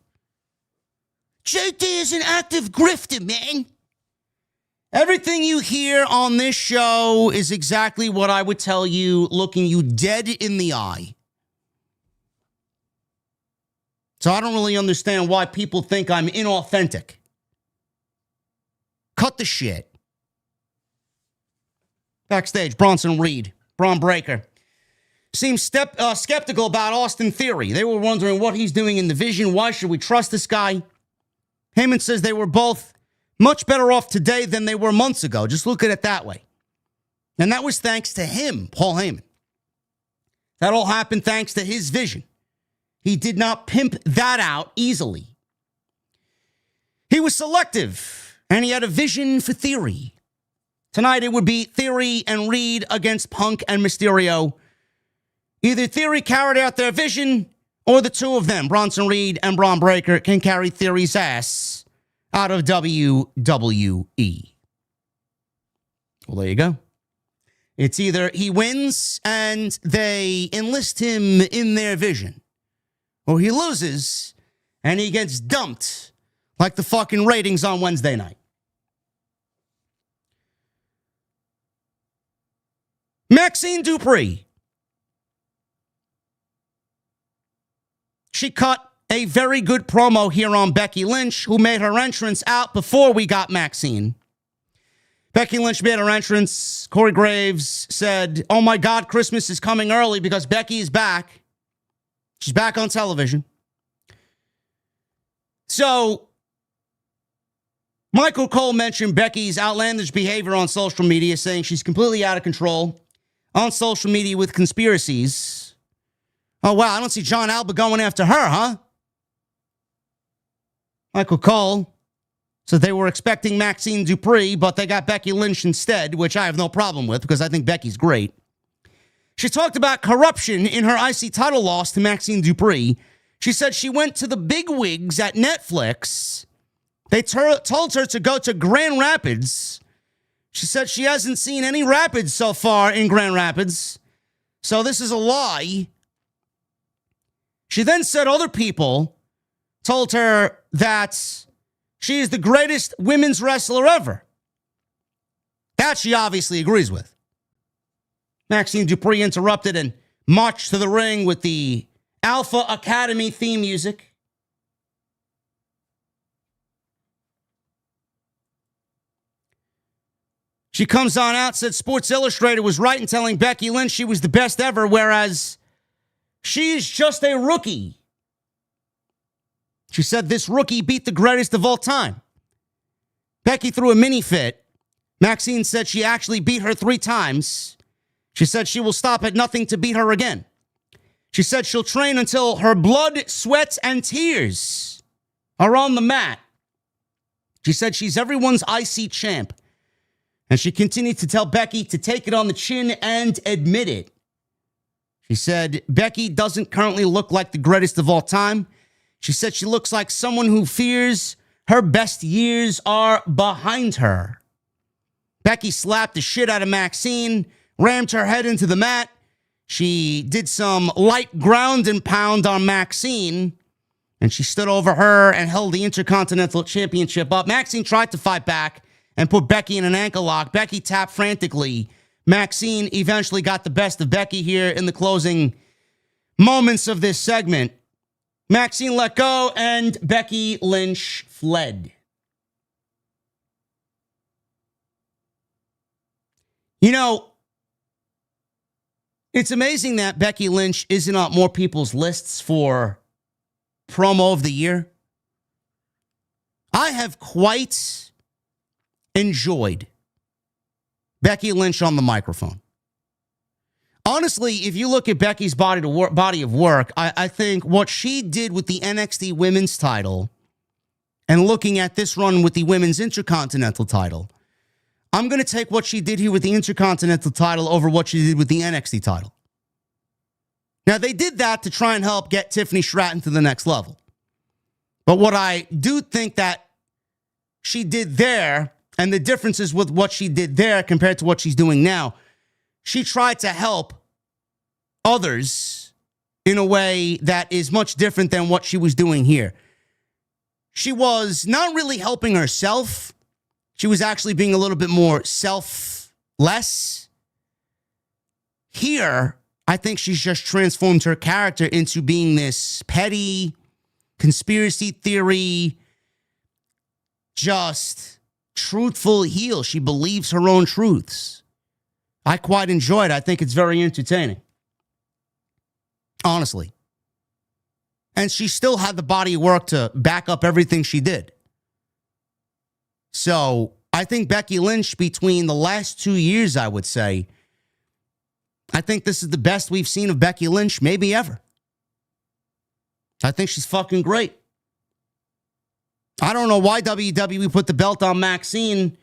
JD is an active grifter, man. Everything you hear on this show is exactly what I would tell you looking you dead in the eye. So I don't really understand why people think I'm inauthentic. Cut the shit. Backstage, Bronson Reed, Braun Breaker, seems skeptical about Austin Theory. They were wondering what he's doing in the Vision. Why should we trust this guy? Heyman says they were both much better off today than they were months ago. Just look at it that way. And that was thanks to him, Paul Heyman. That all happened thanks to his vision. He did not pimp that out easily. He was selective, and he had a vision for Theory. Tonight it would be Theory and Reed against Punk and Mysterio. Either Theory carried out their vision, or the two of them, Bronson Reed and Braun Breaker, can carry Theory's ass out of WWE. Well, there you go. It's either he wins and they enlist him in their vision, or he loses and he gets dumped like the fucking ratings on Wednesday night. Maxine Dupree. She cut a very good promo here on Becky Lynch, who made her entrance out before we got Maxine. Becky Lynch made her entrance. Corey Graves said, "Oh my God, Christmas is coming early because Becky is back." She's back on television. So, Michael Cole mentioned Becky's outlandish behavior on social media, saying she's completely out of control on social media with conspiracies. Oh, wow, I don't see John Alba going after her, huh? Michael Cole said they were expecting Maxine Dupree, but they got Becky Lynch instead, which I have no problem with because I think Becky's great. She talked about corruption in her IC title loss to Maxine Dupree. She said she went to the bigwigs at Netflix. They told her to go to Grand Rapids. She said she hasn't seen any rapids so far in Grand Rapids. So this is a lie. She then said other people told her that she is the greatest women's wrestler ever. That she obviously agrees with. Maxine Dupree interrupted and marched to the ring with the Alpha Academy theme music. She comes on out, said Sports Illustrated was right in telling Becky Lynch she was the best ever, whereas she's just a rookie. She said this rookie beat the greatest of all time. Becky threw a mini fit. Maxine said she actually beat her 3 times. She said she will stop at nothing to beat her again. She said she'll train until her blood, sweat, and tears are on the mat. She said she's everyone's IC champ. And she continued to tell Becky to take it on the chin and admit it. She said Becky doesn't currently look like the greatest of all time. She said she looks like someone who fears her best years are behind her. Becky slapped the shit out of Maxine, rammed her head into the mat. She did some light ground and pound on Maxine, and she stood over her and held the Intercontinental Championship up. Maxine tried to fight back and put Becky in an ankle lock. Becky tapped frantically. Maxine eventually got the best of Becky here in the closing moments of this segment. Maxine let go, and Becky Lynch fled. You know, it's amazing that Becky Lynch isn't on more people's lists for promo of the year. I have quite enjoyed Becky Lynch on the microphone. Honestly, if you look at Becky's body of work, I think what she did with the NXT Women's title and looking at this run with the Women's Intercontinental title, I'm going to take what she did here with the Intercontinental title over what she did with the NXT title. Now, they did that to try and help get Tiffany Stratton to the next level. But what I do think that she did there, and the differences with what she did there compared to what she's doing now, she tried to help others in a way that is much different than what she was doing here. She was not really helping herself. She was actually being a little bit more selfless. Here, I think she's just transformed her character into being this petty, conspiracy theory, just truthful heel. She believes her own truths. I quite enjoy it. I think it's very entertaining. Honestly. And she still had the body of work to back up everything she did. So I think Becky Lynch, between the last 2 years, I would say, I think this is the best we've seen of Becky Lynch, maybe ever. I think she's fucking great. I don't know why WWE put the belt on Maxine.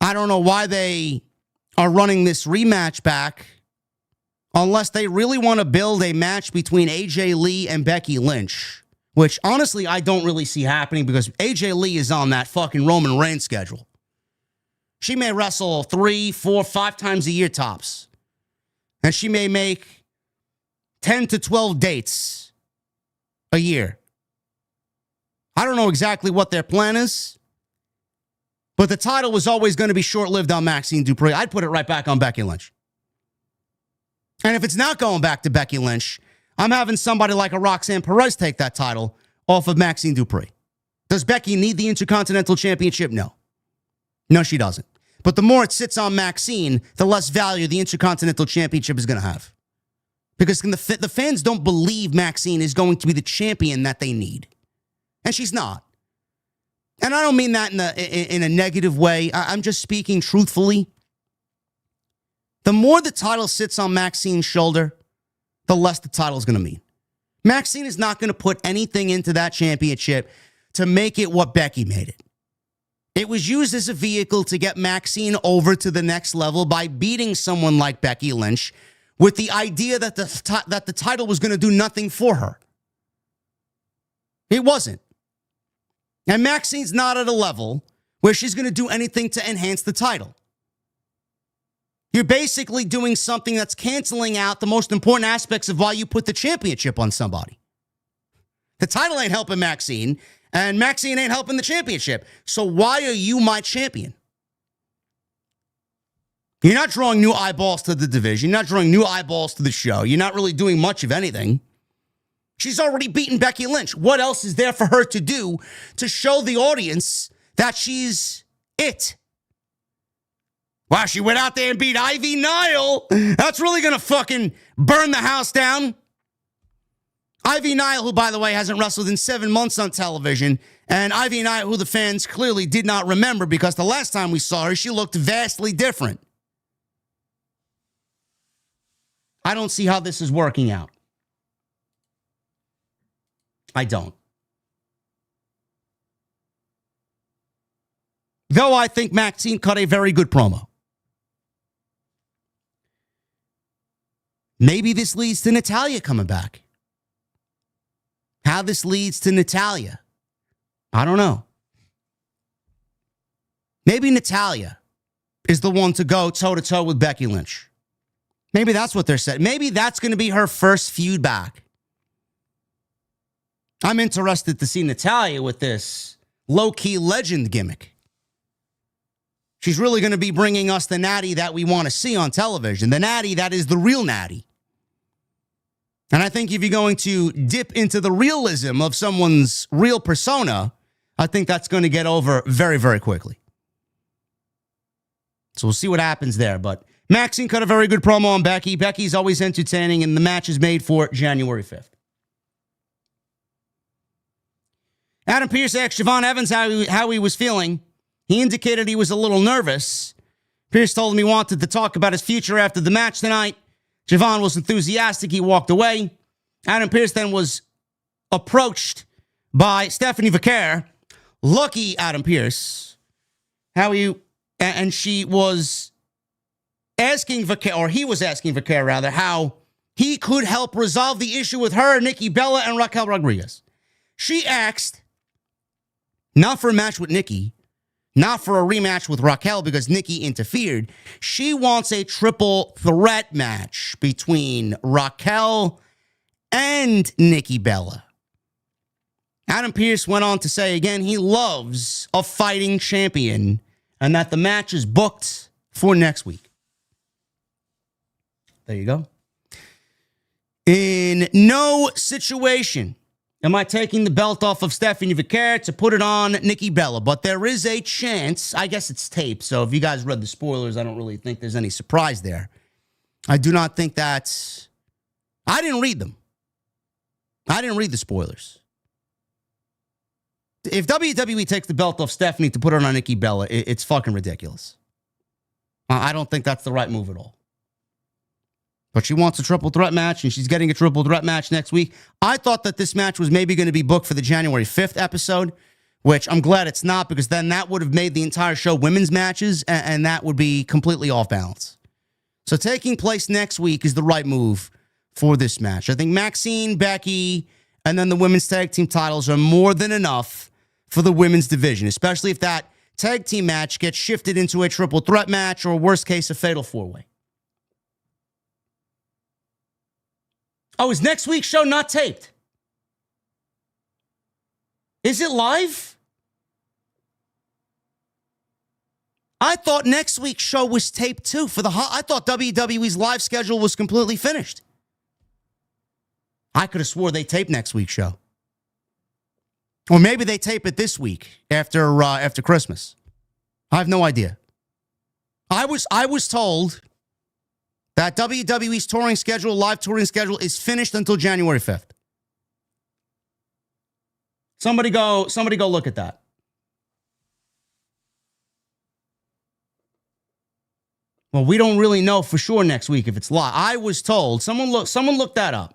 I don't know why they are running this rematch back unless they really want to build a match between AJ Lee and Becky Lynch, which honestly I don't really see happening because AJ Lee is on that fucking Roman Reigns schedule. She may wrestle 3, 4, 5 times a year tops. And she may make 10 to 12 dates a year. I don't know exactly what their plan is, but the title was always going to be short-lived on Maxine Dupree. I'd put it right back on Becky Lynch. And if it's not going back to Becky Lynch, I'm having somebody like a Roxanne Perez take that title off of Maxine Dupree. Does Becky need the Intercontinental Championship? No. No, she doesn't. But the more it sits on Maxine, the less value the Intercontinental Championship is going to have. Because the fans don't believe Maxine is going to be the champion that they need. And she's not. And I don't mean that in a negative way. I'm just speaking truthfully. The more the title sits on Maxine's shoulder, the less the title is going to mean. Maxine is not going to put anything into that championship to make it what Becky made it. It was used as a vehicle to get Maxine over to the next level by beating someone like Becky Lynch with the idea that the title was going to do nothing for her. It wasn't. And Maxine's not at a level where she's going to do anything to enhance the title. You're basically doing something that's canceling out the most important aspects of why you put the championship on somebody. The title ain't helping Maxine, and Maxine ain't helping the championship. So why are you my champion? You're not drawing new eyeballs to the division. You're not drawing new eyeballs to the show. You're not really doing much of anything. She's already beaten Becky Lynch. What else is there for her to do to show the audience that she's it? Wow, she went out there and beat Ivy Nile. That's really going to fucking burn the house down. Ivy Nile, who, by the way, hasn't wrestled in 7 months on television. And Ivy Nile, who the fans clearly did not remember because the last time we saw her, she looked vastly different. I don't see how this is working out. I don't. Though I think Maxine cut a very good promo. Maybe this leads to Natalya coming back. How this leads to Natalya, I don't know. Maybe Natalya is the one to go toe-to-toe with Becky Lynch. Maybe that's what they're saying. Maybe that's going to be her first feud back. I'm interested to see Natalya with this low-key legend gimmick. She's really going to be bringing us the Natty that we want to see on television. The Natty that is the real Natty. And I think if you're going to dip into the realism of someone's real persona, I think that's going to get over very, very quickly. So we'll see what happens there. But Maxine cut a very good promo on Becky. Becky's always entertaining, and the match is made for January 5th. Adam Pearce asked Javon Evans how he was feeling. He indicated he was a little nervous. Pearce told him he wanted to talk about his future after the match tonight. Javon was enthusiastic. He walked away. Adam Pearce then was approached by Stephanie Vaquer. Lucky Adam Pearce. And she was asking Vaquer, or he was asking Vaquer rather, how he could help resolve the issue with her, Nikki Bella, and Raquel Rodriguez. She asked, not for a match with Nikki, not for a rematch with Raquel because Nikki interfered. She wants a triple threat match between Raquel and Nikki Bella. Adam Pearce went on to say again he loves a fighting champion and that the match is booked for next week. There you go. In no situation am I taking the belt off of Stephanie Vaquer to put it on Nikki Bella? But there is a chance. I guess it's tape, so if you guys read the spoilers, I don't really think there's any surprise there. I do not think that's... I didn't read them. I didn't read the spoilers. If WWE takes the belt off Stephanie to put it on Nikki Bella, it's fucking ridiculous. I don't think that's the right move at all. But she wants a triple threat match, and she's getting a triple threat match next week. I thought that this match was maybe going to be booked for the January 5th episode, which I'm glad it's not, because then that would have made the entire show women's matches, and that would be completely off balance. So taking place next week is the right move for this match. I think Maxine, Becky, and then the women's tag team titles are more than enough for the women's division, especially if that tag team match gets shifted into a triple threat match, or worst case, a fatal four-way. Oh, is next week's show not taped? Is it live? I thought next week's show was taped too. I thought WWE's live schedule was completely finished. I could have swore they taped next week's show. Or maybe they tape it this week after Christmas. I have no idea. I was told that WWE's touring schedule, live touring schedule, is finished until January 5th. Somebody go look at that. Well, we don't really know for sure next week if it's live. I was told, someone look that up.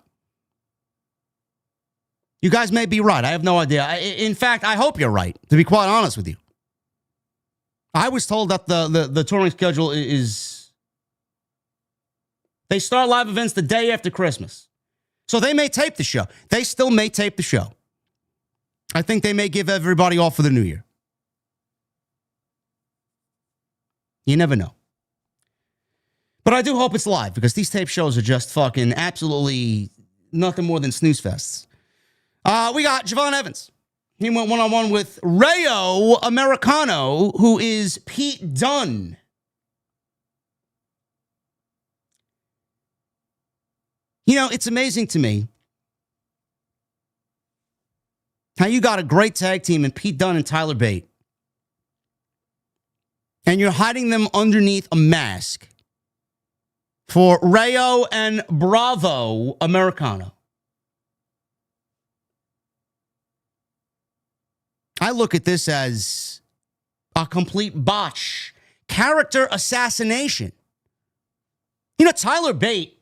You guys may be right. I have no idea. In fact, I hope you're right, to be quite honest with you. I was told that the touring schedule is... They start live events the day after Christmas. So they may tape the show. They still may tape the show. I think they may give everybody off for the new year. You never know. But I do hope it's live, because these tape shows are just fucking absolutely nothing more than snooze fests. We got Javon Evans. He went one-on-one with Rayo Americano, who is Pete Dunne. You know, it's amazing to me how you got a great tag team in Pete Dunne and Tyler Bate, and you're hiding them underneath a mask for Rayo and Bravo Americano. I look at this as a complete botch, character assassination. You know, Tyler Bate,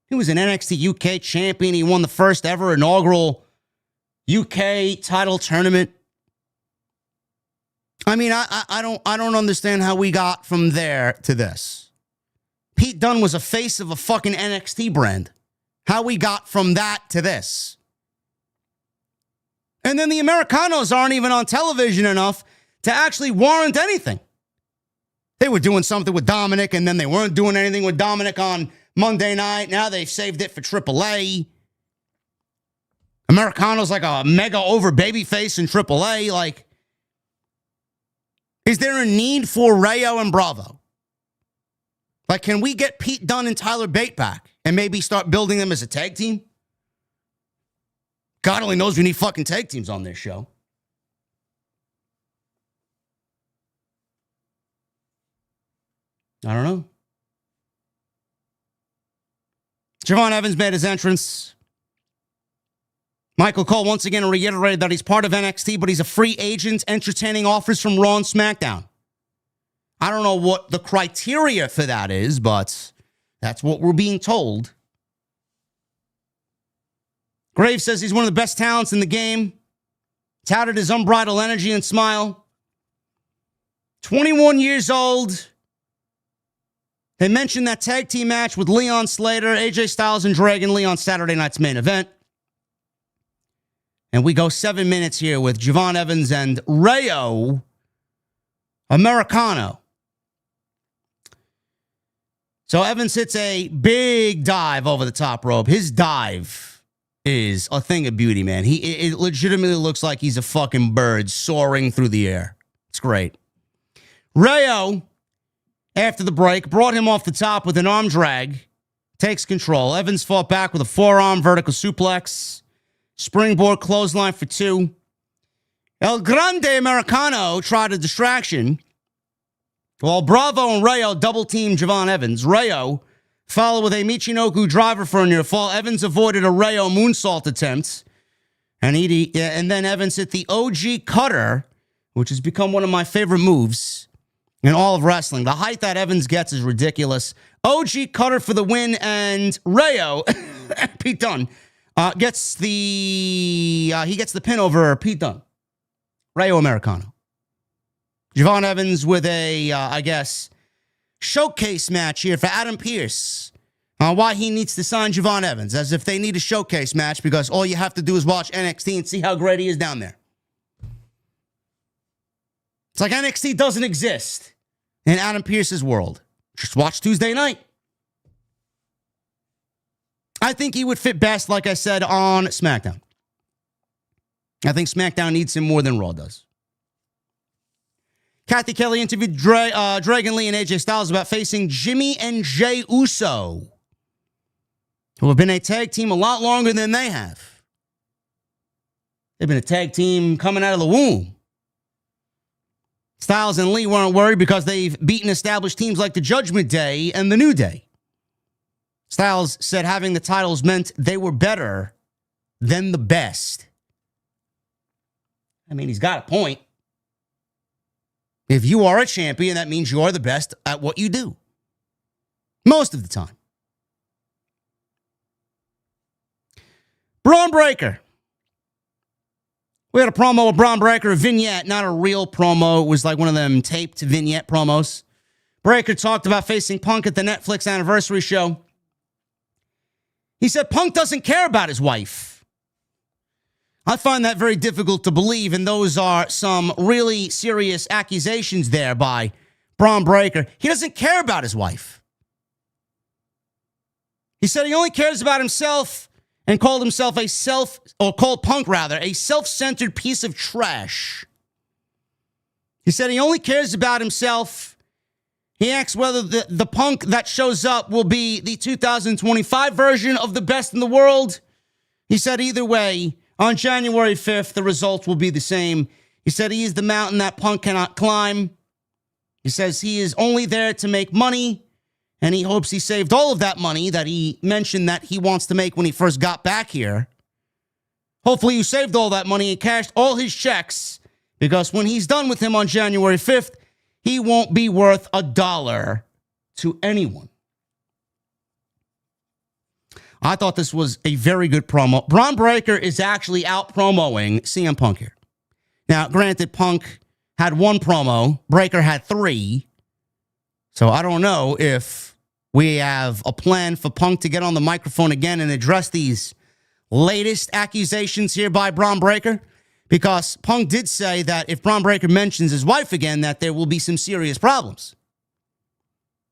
he was an NXT UK champion. He won the first ever inaugural UK title tournament. I mean, I don't understand how we got from there to this. Pete Dunne was a face of a fucking NXT brand. How we got from that to this. And then the Americanos aren't even on television enough to actually warrant anything. They were doing something with Dominic, and then they weren't doing anything with Dominic on Monday night. Now they've saved it for AAA. Americano's like a mega over babyface in AAA. Like, is there a need for Rayo and Bravo? Like, can we get Pete Dunne and Tyler Bate back and maybe start building them as a tag team? God only knows we need fucking tag teams on this show. I don't know. Javon Evans made his entrance. Michael Cole once again reiterated that he's part of NXT, but he's a free agent entertaining offers from Raw and SmackDown. I don't know what the criteria for that is, but that's what we're being told. Graves says he's one of the best talents in the game. Touted his unbridled energy and smile. 21 years old. They mentioned that tag team match with Leon Slater, AJ Styles, and Dragon Lee on Saturday night's main event. And we go 7 minutes here with Javon Evans and Rayo Americano. So Evans hits a big dive over the top rope. His dive is a thing of beauty, man. It legitimately looks like he's a fucking bird soaring through the air. It's great. Rayo, after the break, brought him off the top with an arm drag. Takes control. Evans fought back with a forearm vertical suplex. Springboard clothesline for 2. El Grande Americano tried a distraction. While Bravo and Rayo double-teamed Javon Evans, Rayo followed with a Michinoku driver for a near fall. Evans avoided a Rayo moonsault attempt And then Evans hit the OG cutter, which has become one of my favorite moves in all of wrestling. The height that Evans gets is ridiculous. OG cutter for the win, and Rayo, Pete Dunne, gets the pin over Pete Dunne. Rayo Americano. Javon Evans with a, showcase match here for Adam Pearce on why he needs to sign Javon Evans, as if they need a showcase match because all you have to do is watch NXT and see how great he is down there. It's like NXT doesn't exist in Adam Pearce's world. Just watch Tuesday night. I think he would fit best, like I said, on SmackDown. I think SmackDown needs him more than Raw does. Kathy Kelly interviewed Dragon Lee and AJ Styles about facing Jimmy and Jey Uso, who have been a tag team a lot longer than they have. They've been a tag team coming out of the womb. Styles and Lee weren't worried because they've beaten established teams like the Judgment Day and the New Day. Styles said having the titles meant they were better than the best. I mean, he's got a point. If you are a champion, that means you are the best at what you do. Most of the time. Braun Breaker. We had a promo with Braun Breaker, a vignette, not a real promo. It was like one of them taped vignette promos. Breaker talked about facing Punk at the Netflix anniversary show. He said Punk doesn't care about his wife. I find that very difficult to believe, and those are some really serious accusations there by Braun Breaker. He doesn't care about his wife. He said he only cares about himself and called himself called Punk rather, a self-centered piece of trash. He said he only cares about himself. He asks whether the Punk that shows up will be the 2025 version of the Best in the World. He said either way, on January 5th, the results will be the same. He said he is the mountain that Punk cannot climb. He says he is only there to make money, and he hopes he saved all of that money that he mentioned that he wants to make when he first got back here. Hopefully you saved all that money and cashed all his checks, because when he's done with him on January 5th, he won't be worth $1 to anyone. I thought this was a very good promo. Braun Breaker is actually out promoing CM Punk here. Now, granted, Punk had one promo. Breaker had 3. So I don't know if we have a plan for Punk to get on the microphone again and address these latest accusations here by Braun Breaker. Because Punk did say that if Braun Breaker mentions his wife again, that there will be some serious problems.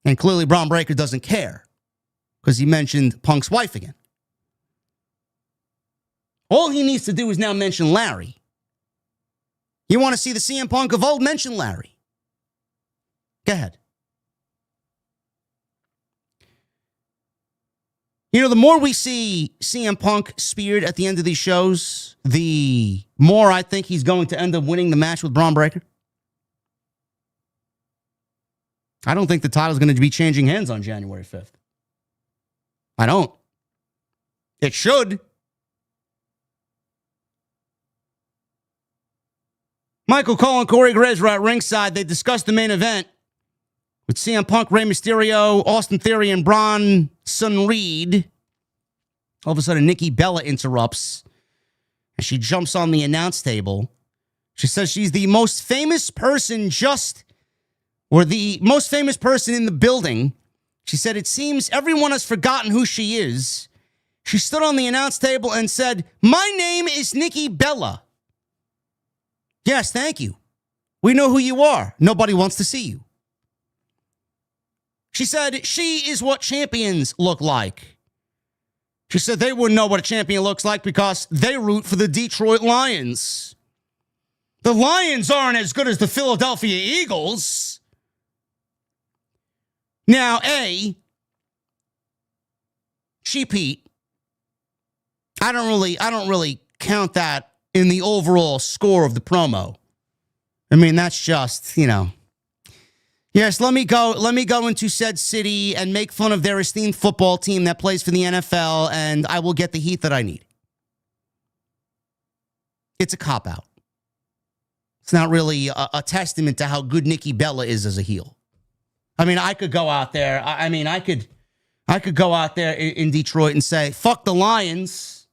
And clearly Braun Breaker doesn't care, because he mentioned Punk's wife again. All he needs to do is now mention Larry. You want to see the CM Punk of old? Mention Larry. Go ahead. You know, the more we see CM Punk speared at the end of these shows, the more I think he's going to end up winning the match with Braun Breaker. I don't think the title's going to be changing hands on January 5th. I don't. It should. Michael Cole and Corey Graves were at ringside. They discussed the main event with CM Punk, Rey Mysterio, Austin Theory, and Bronson Reed. All of a sudden, Nikki Bella interrupts, and she jumps on the announce table. She says she's the most famous person the most famous person in the building. She said, it seems everyone has forgotten who she is. She stood on the announce table and said, my name is Nikki Bella. Yes, thank you. We know who you are. Nobody wants to see you. She said, she is what champions look like. She said they wouldn't know what a champion looks like because they root for the Detroit Lions. The Lions aren't as good as the Philadelphia Eagles. Now, Cheap Heat, I don't really count that in the overall score of the promo. I mean, that's just, yes, let me go into said city and make fun of their esteemed football team that plays for the NFL, and I will get the heat that I need. it's a cop-out. It's not really a testament to how good Nikki Bella is as a heel. I mean, I could go out there. I could go out there in Detroit and say, fuck the Lions.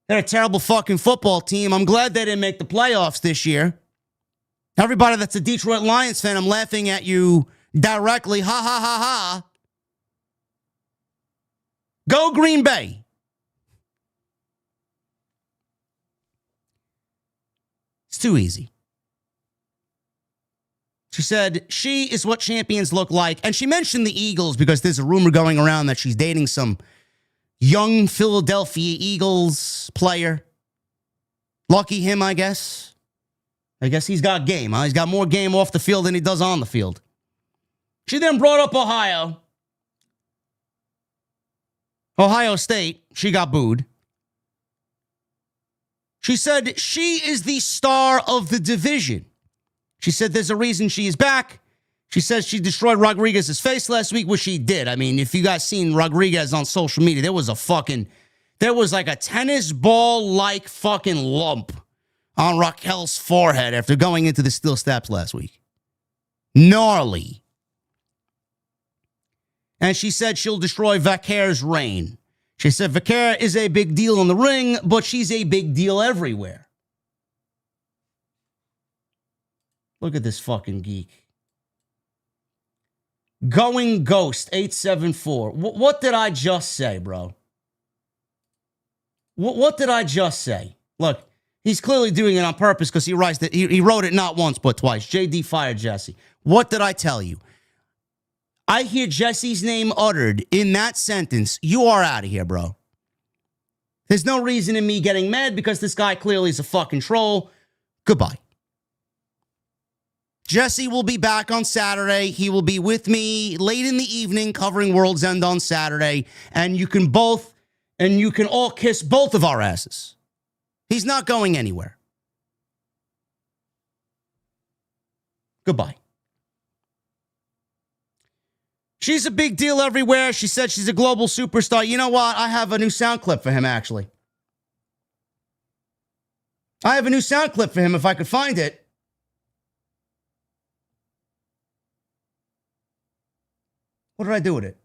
They're a terrible fucking football team. I'm glad they didn't make the playoffs this year. Everybody that's a Detroit Lions fan, I'm laughing at you directly. Ha, ha, ha, ha. Go Green Bay. It's too easy. She said she is what champions look like. And she mentioned the Eagles because there's a rumor going around that she's dating some young Philadelphia Eagles player. Lucky him, I guess. I guess he's got game. Huh? He's got more game off the field than he does on the field. She then brought up Ohio. Ohio State. She got booed. She said she is the star of the division. She said there's a reason she is back. She says she destroyed Rodriguez's face last week, which she did. I mean, if you guys seen Rodriguez on social media, there was like a tennis ball-like fucking lump on Raquel's forehead after going into the steel steps last week. Gnarly. And she said she'll destroy Vaquer's reign. She said Vaquer is a big deal in the ring, but she's a big deal everywhere. Look at this fucking geek. Going Ghost 874. What did I just say, bro? What did I just say? Look, he's clearly doing it on purpose because he wrote it not once but twice. JD fired Jesse. What did I tell you? I hear Jesse's name uttered in that sentence. You are out of here, bro. There's no reason in me getting mad because this guy clearly is a fucking troll. Goodbye. Jesse will be back on Saturday. He will be with me late in the evening covering World's End on Saturday. And you can all kiss both of our asses. He's not going anywhere. Goodbye. She's a big deal everywhere. She said she's a global superstar. You know what? I have a new sound clip for him, actually. I have a new sound clip for him if I could find it. What did I do with it?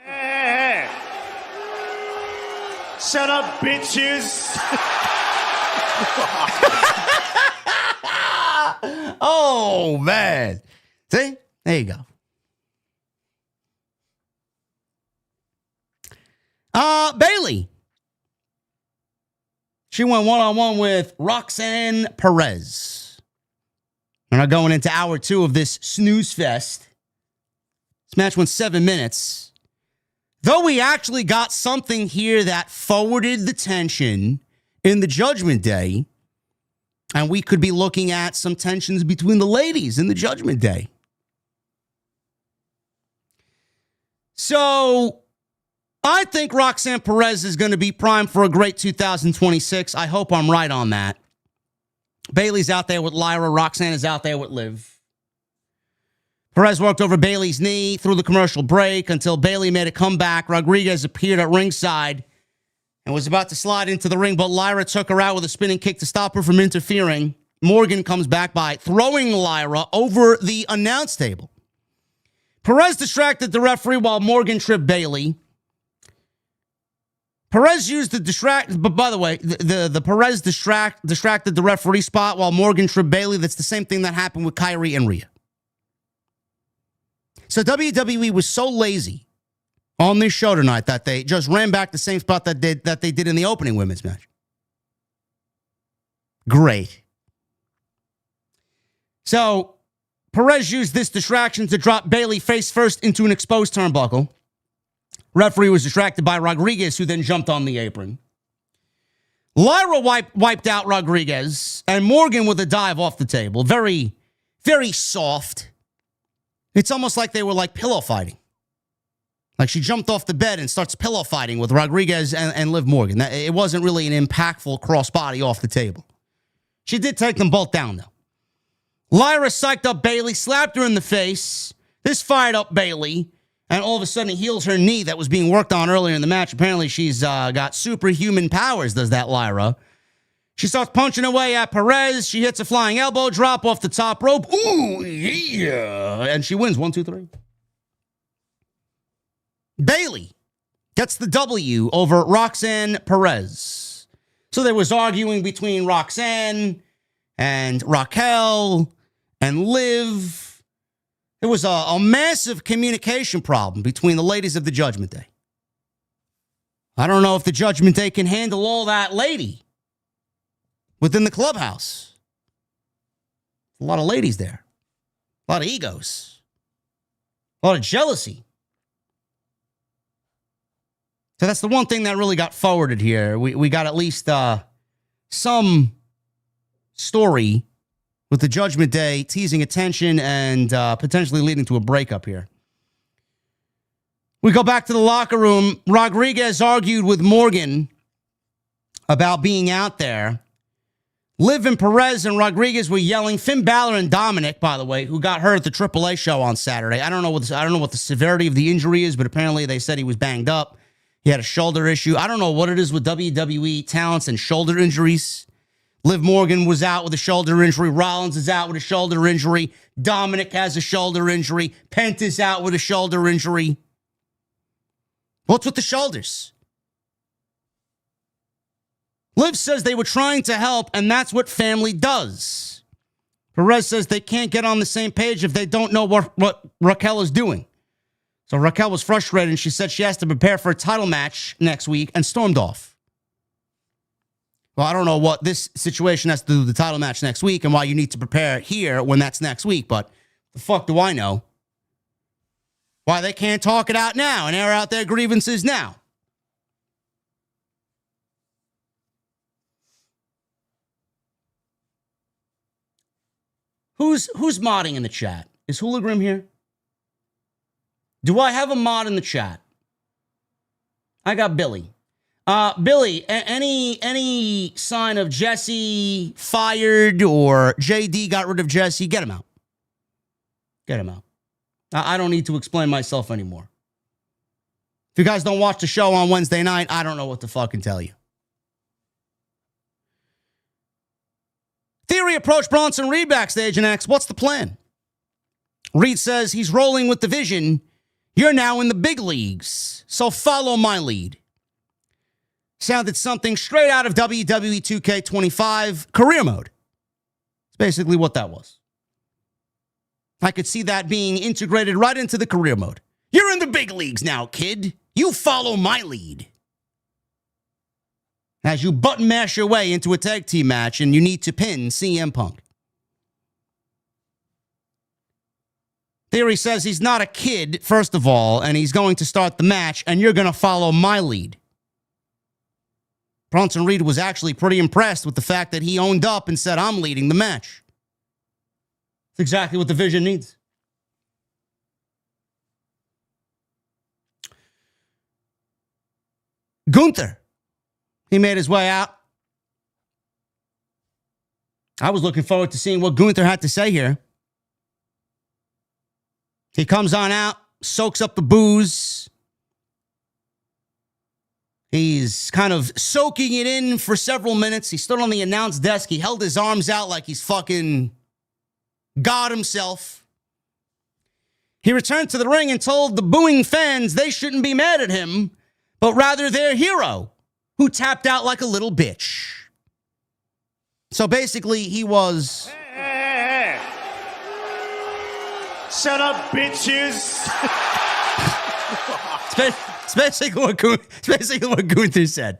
Hey. Shut up, bitches. Oh, man. See? There you go. Bayley. She went one-on-one with Roxanne Perez. We're not going into hour 2 of this snooze fest. This match went 7 minutes. Though we actually got something here that forwarded the tension in the Judgment Day, and we could be looking at some tensions between the ladies in the Judgment Day. So I think Roxanne Perez is going to be primed for a great 2026. I hope I'm right on that. Bayley's out there with Lyra. Roxanne is out there with Liv. Perez worked over Bayley's knee through the commercial break until Bayley made a comeback. Rodriguez appeared at ringside and was about to slide into the ring, but Lyra took her out with a spinning kick to stop her from interfering. Morgan comes back by throwing Lyra over the announce table. Perez distracted the referee while Morgan tripped Bayley. Perez used the but by the way, the Perez distracted the referee spot while Morgan tripped Bayley. That's the same thing that happened with Kyrie and Rhea. So WWE was so lazy on this show tonight that they just ran back the same spot that they did in the opening women's match. Great. So Perez used this distraction to drop Bayley face first into an exposed turnbuckle. Referee was distracted by Rodriguez, who then jumped on the apron. Lyra wiped out Rodriguez, and Morgan with a dive off the table. Very, very soft. It's almost like they were like pillow fighting. Like she jumped off the bed and starts pillow fighting with Rodriguez and Liv Morgan. It wasn't really an impactful crossbody off the table. She did take them both down, though. Lyra psyched up Bayley, slapped her in the face. This fired up Bayley. And all of a sudden, he heals her knee that was being worked on earlier in the match. Apparently, she's got superhuman powers, does that Lyra. She starts punching away at Perez. She hits a flying elbow drop off the top rope. Ooh, yeah. And she wins 1, 2, 3. Bayley gets the W over Roxanne Perez. So there was arguing between Roxanne and Raquel and Liv. There was a massive communication problem between the ladies of the Judgment Day. I don't know if the Judgment Day can handle all that lady within the clubhouse. A lot of ladies there. A lot of egos. A lot of jealousy. So that's the one thing that really got forwarded here. We got at least some story with the Judgment Day teasing attention and potentially leading to a breakup here. We go back to the locker room. Rodriguez argued with Morgan about being out there. Liv and Perez and Rodriguez were yelling. Finn Balor and Dominic, by the way, who got hurt at the AAA show on Saturday. I don't know what the severity of the injury is, but apparently they said he was banged up. He had a shoulder issue. I don't know what it is with WWE talents and shoulder injuries. Liv Morgan was out with a shoulder injury. Rollins is out with a shoulder injury. Dominic has a shoulder injury. Penta's out with a shoulder injury. What's with the shoulders? Liv says they were trying to help, and that's what family does. Perez says they can't get on the same page if they don't know what Raquel is doing. So Raquel was frustrated, and she said she has to prepare for a title match next week and stormed off. Well, I don't know what this situation has to do with the title match next week and why you need to prepare here when that's next week, but the fuck do I know? Why they can't talk it out now and air out their grievances now. Who's modding in the chat? Is Hooligram here? Do I have a mod in the chat? I got Billy. Billy, any sign of Jesse fired or JD got rid of Jesse? Get him out. Get him out. I don't need to explain myself anymore. If you guys don't watch the show on Wednesday night, I don't know what to fucking tell you. Theory approached Bronson Reed backstage and asked, what's the plan? Reed says he's rolling with the vision. You're now in the big leagues, so follow my lead. Sounded something straight out of WWE 2K25 career mode. It's basically what that was. I could see that being integrated right into the career mode. You're in the big leagues now, kid. You follow my lead. As you button mash your way into a tag team match and you need to pin CM Punk. Theory says he's not a kid, first of all, and he's going to start the match, and you're going to follow my lead. Bronson Reed was actually pretty impressed with the fact that he owned up and said, I'm leading the match. That's exactly what the vision needs. Gunther. He made his way out. I was looking forward to seeing what Gunther had to say here. He comes on out, soaks up the booze. He's kind of soaking it in for several minutes. He stood on the announce desk. He held his arms out like he's fucking God himself. He returned to the ring and told the booing fans they shouldn't be mad at him, but rather their hero, who tapped out like a little bitch. So basically, he was... Hey. Shut up, bitches. It's basically what Gunther said.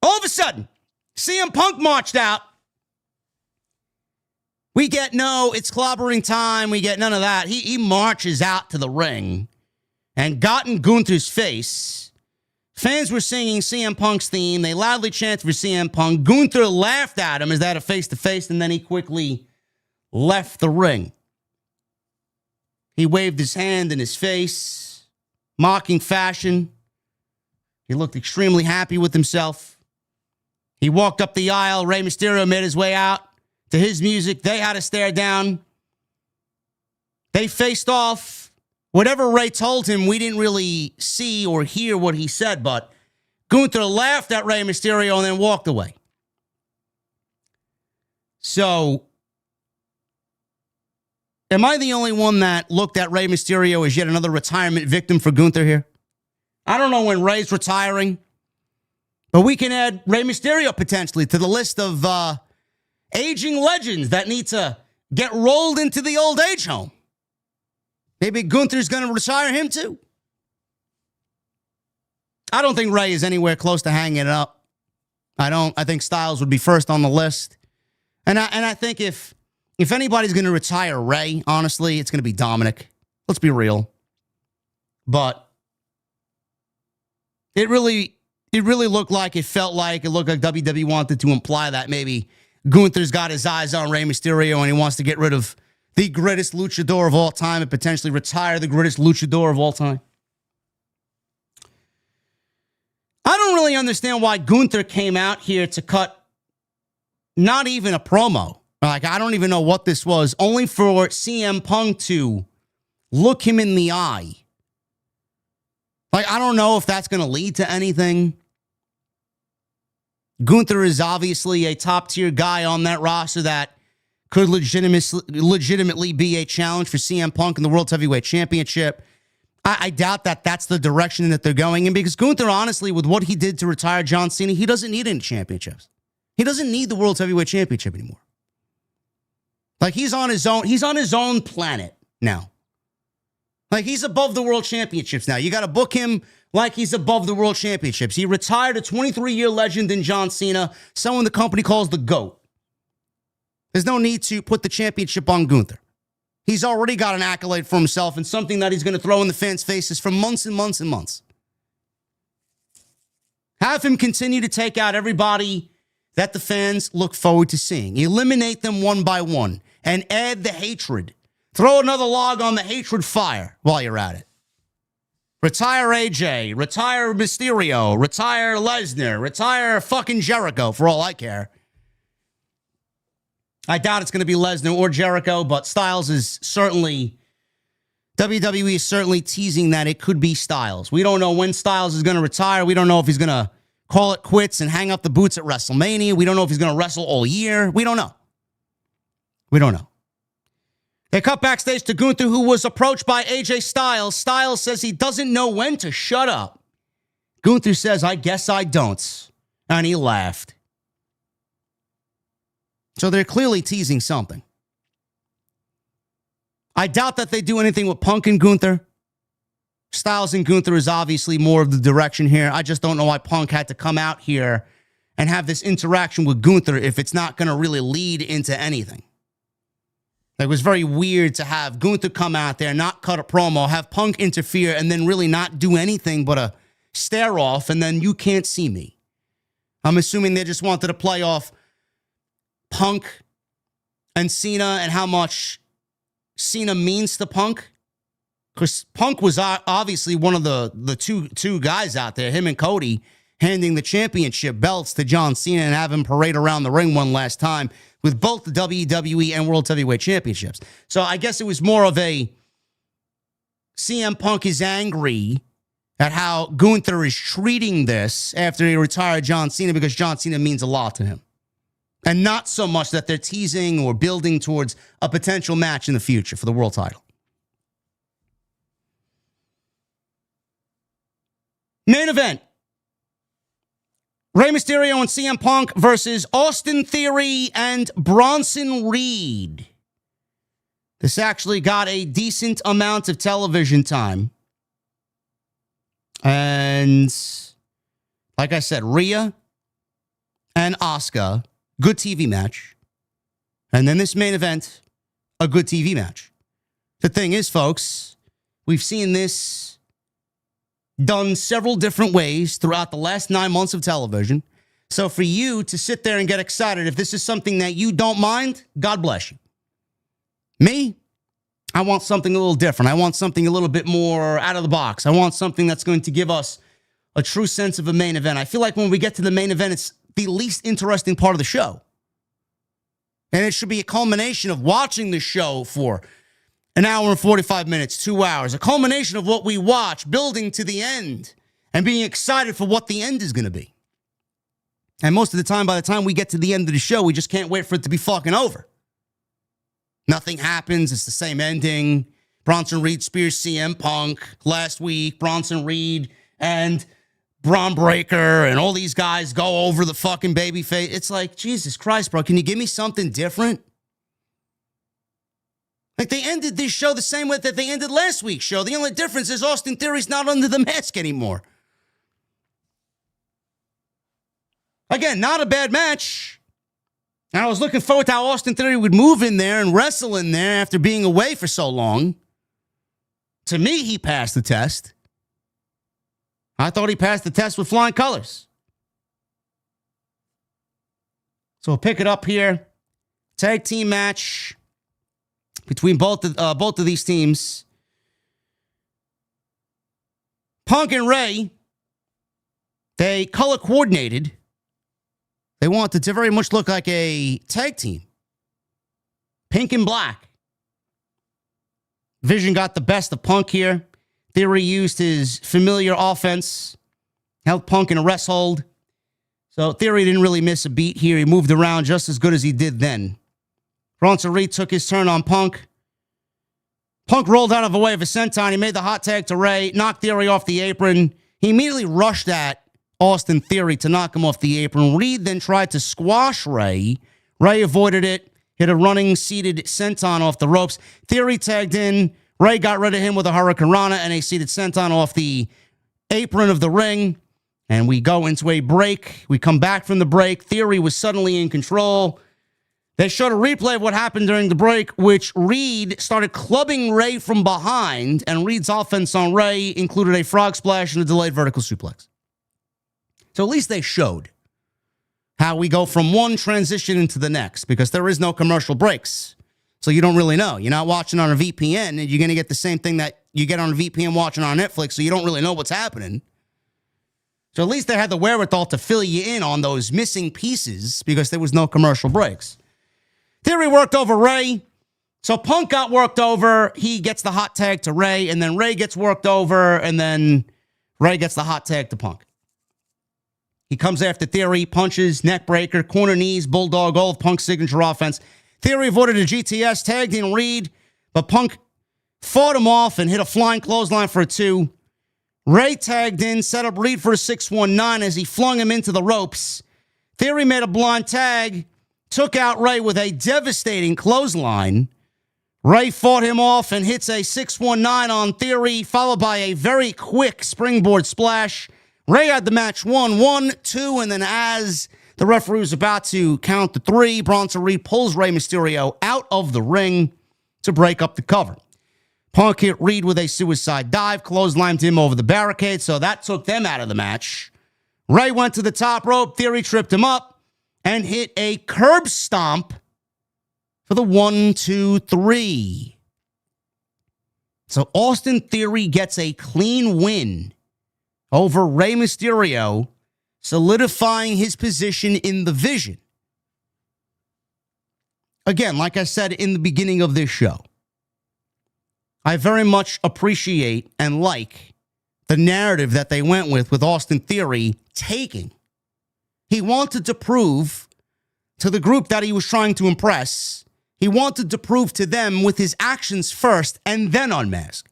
All of a sudden, CM Punk marched out. We get no, it's clobbering time. We get none of that. He marches out to the ring and got in Gunther's face. Fans were singing CM Punk's theme. They loudly chanted for CM Punk. Gunther laughed at him as they had a face-to-face, and then he quickly left the ring. He waved his hand in his face, mocking fashion. He looked extremely happy with himself. He walked up the aisle. Rey Mysterio made his way out to his music. They had a stare down. They faced off whatever Ray told him, we didn't really see or hear what he said, but Gunther laughed at Rey Mysterio and then walked away. So, am I the only one that looked at Rey Mysterio as yet another retirement victim for Gunther here? I don't know when Rey's retiring, but we can add Rey Mysterio potentially to the list of aging legends that need to get rolled into the old age home. Maybe Gunther's going to retire him too. I don't think Rey is anywhere close to hanging it up. I think Styles would be first on the list. And I think if anybody's going to retire Rey, honestly, it's going to be Dominic. Let's be real. But it really looked like it looked like WWE wanted to imply that maybe Gunther's got his eyes on Rey Mysterio and he wants to get rid of the greatest luchador of all time and potentially retire the greatest luchador of all time. I don't really understand why Gunther came out here to cut not even a promo. Like, I don't even know what this was, only for CM Punk to look him in the eye. Like, I don't know if that's going to lead to anything. Gunther is obviously a top-tier guy on that roster that could legitimately be a challenge for CM Punk in the World Heavyweight Championship. I doubt that that's the direction that they're going in, because Gunther, honestly, with what he did to retire John Cena, he doesn't need any championships. He doesn't need the World Heavyweight Championship anymore. Like, he's on his own planet now. Like, he's above the World Championships now. You got to book him like he's above the World Championships. He retired a 23-year legend in John Cena, someone the company calls the GOAT. There's no need to put the championship on Gunther. He's already got an accolade for himself and something that he's going to throw in the fans' faces for months and months and months. Have him continue to take out everybody that the fans look forward to seeing. Eliminate them one by one and add the hatred. Throw another log on the hatred fire while you're at it. Retire AJ, retire Mysterio, retire Lesnar, retire fucking Jericho, for all I care. I doubt it's going to be Lesnar or Jericho, but Styles is certainly, WWE is certainly teasing that it could be Styles. We don't know when Styles is going to retire. We don't know if he's going to call it quits and hang up the boots at WrestleMania. We don't know if he's going to wrestle all year. We don't know. We don't know. They cut backstage to Gunther, who was approached by AJ Styles. Styles says he doesn't know when to shut up. Gunther says, I guess I don't. And he laughed. So they're clearly teasing something. I doubt that they do anything with Punk and Gunther. Styles and Gunther is obviously more of the direction here. I just don't know why Punk had to come out here and have this interaction with Gunther if it's not going to really lead into anything. It was very weird to have Gunther come out there, not cut a promo, have Punk interfere, and then really not do anything but a stare off, and then you can't see me. I'm assuming they just wanted to play off Punk and Cena and how much Cena means to Punk. Because Punk was obviously one of the two guys out there, him and Cody, handing the championship belts to John Cena and have him parade around the ring one last time with both the WWE and World Heavyweight Championships. So I guess it was more of a CM Punk is angry at how Gunther is treating this after he retired John Cena, because John Cena means a lot to him. And not so much that they're teasing or building towards a potential match in the future for the world title. Main event. Rey Mysterio and CM Punk versus Austin Theory and Bronson Reed. This actually got a decent amount of television time. And like I said, Rhea and Asuka, good TV match. And then this main event, a good TV match. The thing is, folks, we've seen this done several different ways throughout the last 9 months of television. So for you to sit there and get excited, if this is something that you don't mind, God bless you. Me, I want something a little different. I want something a little bit more out of the box. I want something that's going to give us a true sense of a main event. I feel like when we get to the main event, it's the least interesting part of the show. And it should be a culmination of watching the show for An hour and 45 minutes, 2 hours. A culmination of what we watch, building to the end and being excited for what the end is going to be. And most of the time, by the time we get to the end of the show, we just can't wait for it to be fucking over. Nothing happens. It's the same ending. Bronson Reed spears CM Punk last week. Bronson Reed and Braun Breaker and all these guys go over the fucking babyface. It's like, Jesus Christ, bro. Can you give me something different? Like, they ended this show the same way that they ended last week's show. The only difference is Austin Theory's not under the mask anymore. Again, not a bad match. And I was looking forward to how Austin Theory would move in there and wrestle in there after being away for so long. To me, he passed the test. I thought he passed the test with flying colors. So we'll pick it up here. Tag team match between both of these teams. Punk and Ray, they color coordinated. They wanted to very much look like a tag team. Pink and black. Vision got the best of Punk here. Theory used his familiar offense, held Punk in a rest hold. So Theory didn't really miss a beat here. He moved around just as good as he did then. Bronson Reed took his turn on Punk. Punk rolled out of the way of a senton. He made the hot tag to Ray, knocked Theory off the apron. He immediately rushed at Austin Theory to knock him off the apron. Reed then tried to squash Ray. Ray avoided it, hit a running seated senton off the ropes. Theory tagged in. Ray got rid of him with a Hurricane Rana and a seated senton off the apron of the ring. And we go into a break. We come back from the break. Theory was suddenly in control. They showed a replay of what happened during the break, which Reed started clubbing Ray from behind, and Reed's offense on Ray included a frog splash and a delayed vertical suplex. So at least they showed how we go from one transition into the next, because there is no commercial breaks. So you don't really know. You're not watching on a VPN, and you're going to get the same thing that you get on a VPN watching on Netflix, so you don't really know what's happening. So at least they had the wherewithal to fill you in on those missing pieces because there was no commercial breaks. Theory worked over Ray. So Punk got worked over. He gets the hot tag to Ray, and then Ray gets worked over, and then Ray gets the hot tag to Punk. He comes after Theory, punches, neck breaker, corner knees, bulldog, all of Punk's signature offense. Theory avoided a GTS, tagged in Reed, but Punk fought him off and hit a flying clothesline for a 2. Ray tagged in, set up Reed for a 619 as he flung him into the ropes. Theory made a blind tag, took out Ray with a devastating clothesline. Ray fought him off and hits a 619 on Theory, followed by a very quick springboard splash. Ray had the match 1, 2, and then as the referee was about to count the 3, Bronson Reed pulls Rey Mysterio out of the ring to break up the cover. Punk hit Reed with a suicide dive, clotheslined him over the barricade, so that took them out of the match. Ray went to the top rope, Theory tripped him up, and hit a curb stomp for the 1, 2, 3. So Austin Theory gets a clean win over Rey Mysterio, solidifying his position in the Vision. Again, like I said in the beginning of this show, I very much appreciate and like the narrative that they went with Austin Theory taking. He wanted to prove to the group that he was trying to impress, he wanted to prove to them with his actions first and then unmask.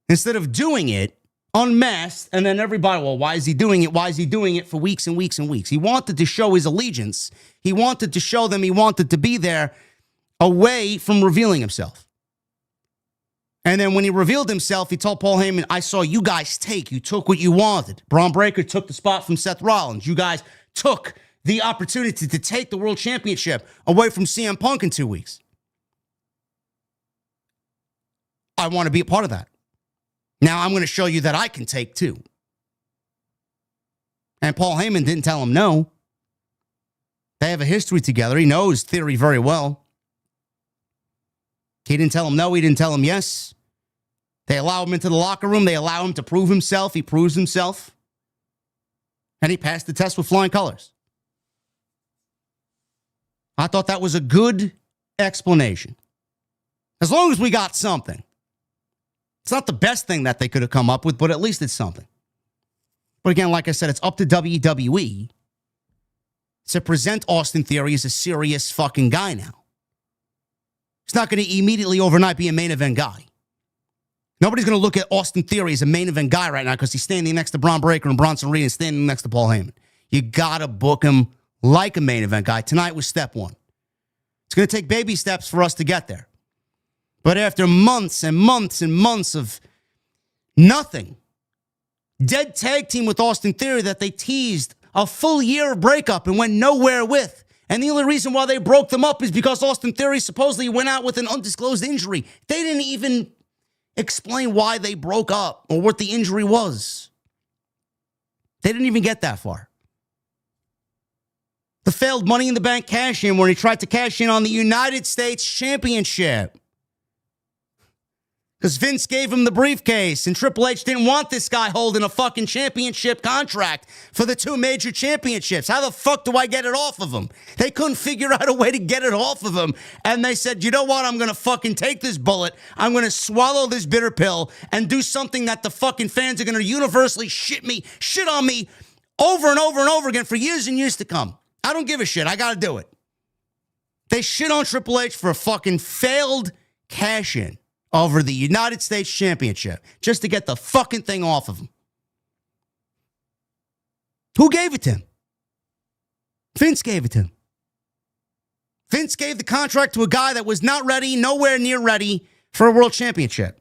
Instead of doing it unmasked, and then everybody, well, why is he doing it? Why is he doing it for weeks and weeks and weeks? He wanted to show his allegiance. He wanted to show them he wanted to be there away from revealing himself. And then when he revealed himself, he told Paul Heyman, I saw you guys take. You took what you wanted. Braun Breaker took the spot from Seth Rollins. You guys took the opportunity to take the World Championship away from CM Punk in 2 weeks. I want to be a part of that. Now I'm going to show you that I can take too. And Paul Heyman didn't tell him no. They have a history together. He knows Theory very well. He didn't tell him no. He didn't tell him yes. They allow him into the locker room. They allow him to prove himself. He proves himself. And he passed the test with flying colors. I thought that was a good explanation. As long as we got something. It's not the best thing that they could have come up with, but at least it's something. But again, like I said, it's up to WWE to present Austin Theory as a serious fucking guy now. He's not going to immediately overnight be a main event guy. Nobody's going to look at Austin Theory as a main event guy right now because he's standing next to Braun Breaker and Bronson Reed and standing next to Paul Heyman. You got to book him like a main event guy. Tonight was step one. It's going to take baby steps for us to get there. But after months and months and months of nothing, dead tag team with Austin Theory that they teased a full year of breakup and went nowhere with. And the only reason why they broke them up is because Austin Theory supposedly went out with an undisclosed injury. They didn't even explain why they broke up or what the injury was. They didn't even get that far. The failed Money in the Bank cash-in where he tried to cash in on the United States Championship. Because Vince gave him the briefcase and Triple H didn't want this guy holding a fucking championship contract for the two major championships. How the fuck do I get it off of him? They couldn't figure out a way to get it off of him. And they said, you know what? I'm going to fucking take this bullet. I'm going to swallow this bitter pill and do something that the fucking fans are going to universally shit on me over and over and over again for years and years to come. I don't give a shit. I got to do it. They shit on Triple H for a fucking failed cash-in over the United States Championship just to get the fucking thing off of him. Who gave it to him? Vince gave it to him. Vince gave the contract to a guy that was not ready, nowhere near ready for a world championship.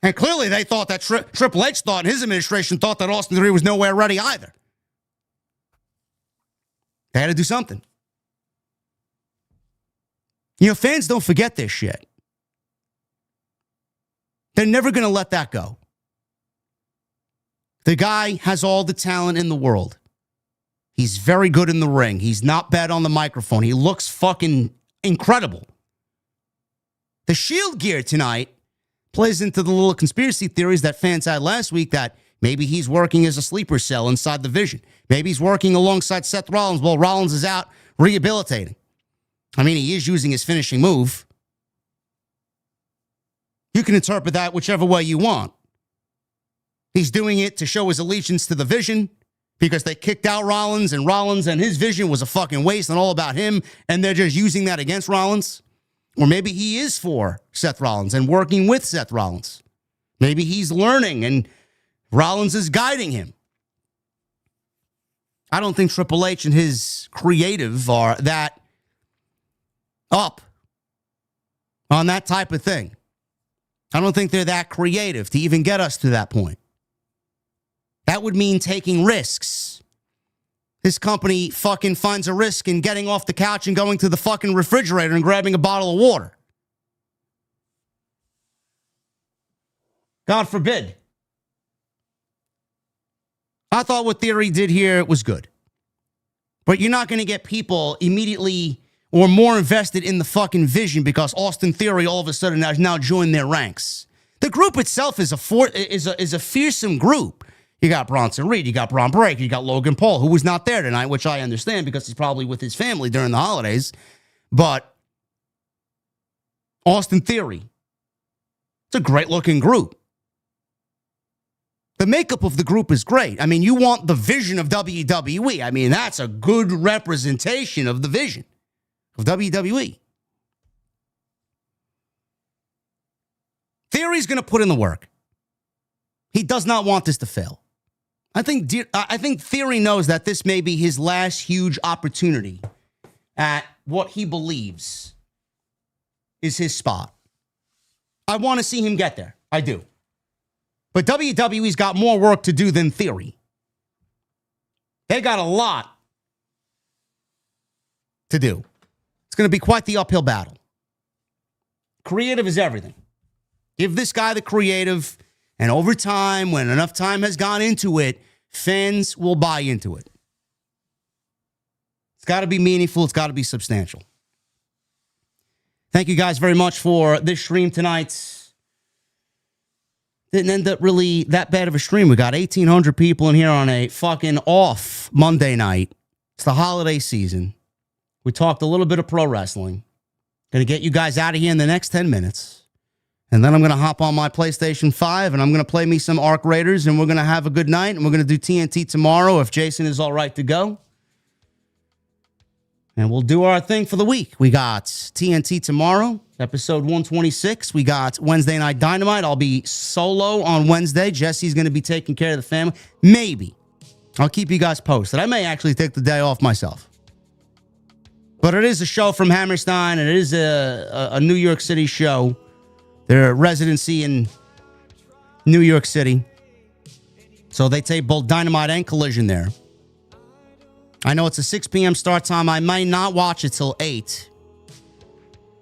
And clearly they thought that Triple H thought, and his administration thought that Austin Theory was nowhere ready either. They had to do something. You know, fans don't forget this shit. They're never going to let that go. The guy has all the talent in the world. He's very good in the ring. He's not bad on the microphone. He looks fucking incredible. The Shield gear tonight plays into the little conspiracy theories that fans had last week that maybe he's working as a sleeper cell inside the Vision. Maybe he's working alongside Seth Rollins while Rollins is out rehabilitating. I mean, he is using his finishing move. You can interpret that whichever way you want. He's doing it to show his allegiance to the Vision because they kicked out Rollins and his vision was a fucking waste and all about him, and they're just using that against Rollins. Or maybe he is for Seth Rollins and working with Seth Rollins. Maybe he's learning and Rollins is guiding him. I don't think Triple H and his creative are that up on that type of thing. I don't think they're that creative to even get us to that point. That would mean taking risks. This company fucking finds a risk in getting off the couch and going to the fucking refrigerator and grabbing a bottle of water. God forbid. I thought what Theory did here was good. But you're not going to get people immediately or more invested in the fucking Vision because Austin Theory all of a sudden has now joined their ranks. The group itself is a fearsome group. You got Bronson Reed, you got Braun Breaker, you got Logan Paul, who was not there tonight, which I understand because he's probably with his family during the holidays. But Austin Theory, it's a great-looking group. The makeup of the group is great. I mean, you want the Vision of WWE. I mean, that's a good representation of the Vision of WWE. Theory's going to put in the work. He does not want this to fail. I think Theory knows that this may be his last huge opportunity at what he believes is his spot. I want to see him get there. I do. But WWE's got more work to do than Theory. They got a lot to do. It's going to be quite the uphill battle. Creative is everything. Give this guy the creative, and over time, when enough time has gone into it, fans will buy into it. It's got to be meaningful. It's got to be substantial. Thank you guys very much for this stream tonight. Didn't end up really that bad of a stream. We got 1,800 people in here on a fucking off Monday night. It's the holiday season. We talked a little bit of pro wrestling. Going to get you guys out of here in the next 10 minutes. And then I'm going to hop on my PlayStation 5 and I'm going to play me some Arc Raiders and we're going to have a good night and we're going to do TNT tomorrow if Jason is all right to go. And we'll do our thing for the week. We got TNT tomorrow, episode 126. We got Wednesday Night Dynamite. I'll be solo on Wednesday. Jesse's going to be taking care of the family. Maybe. I'll keep you guys posted. I may actually take the day off myself. But it is a show from Hammerstein, and it is a New York City show. Their residency in New York City. So they tape both Dynamite and Collision there. I know it's a 6 p.m. start time. I might not watch it till 8.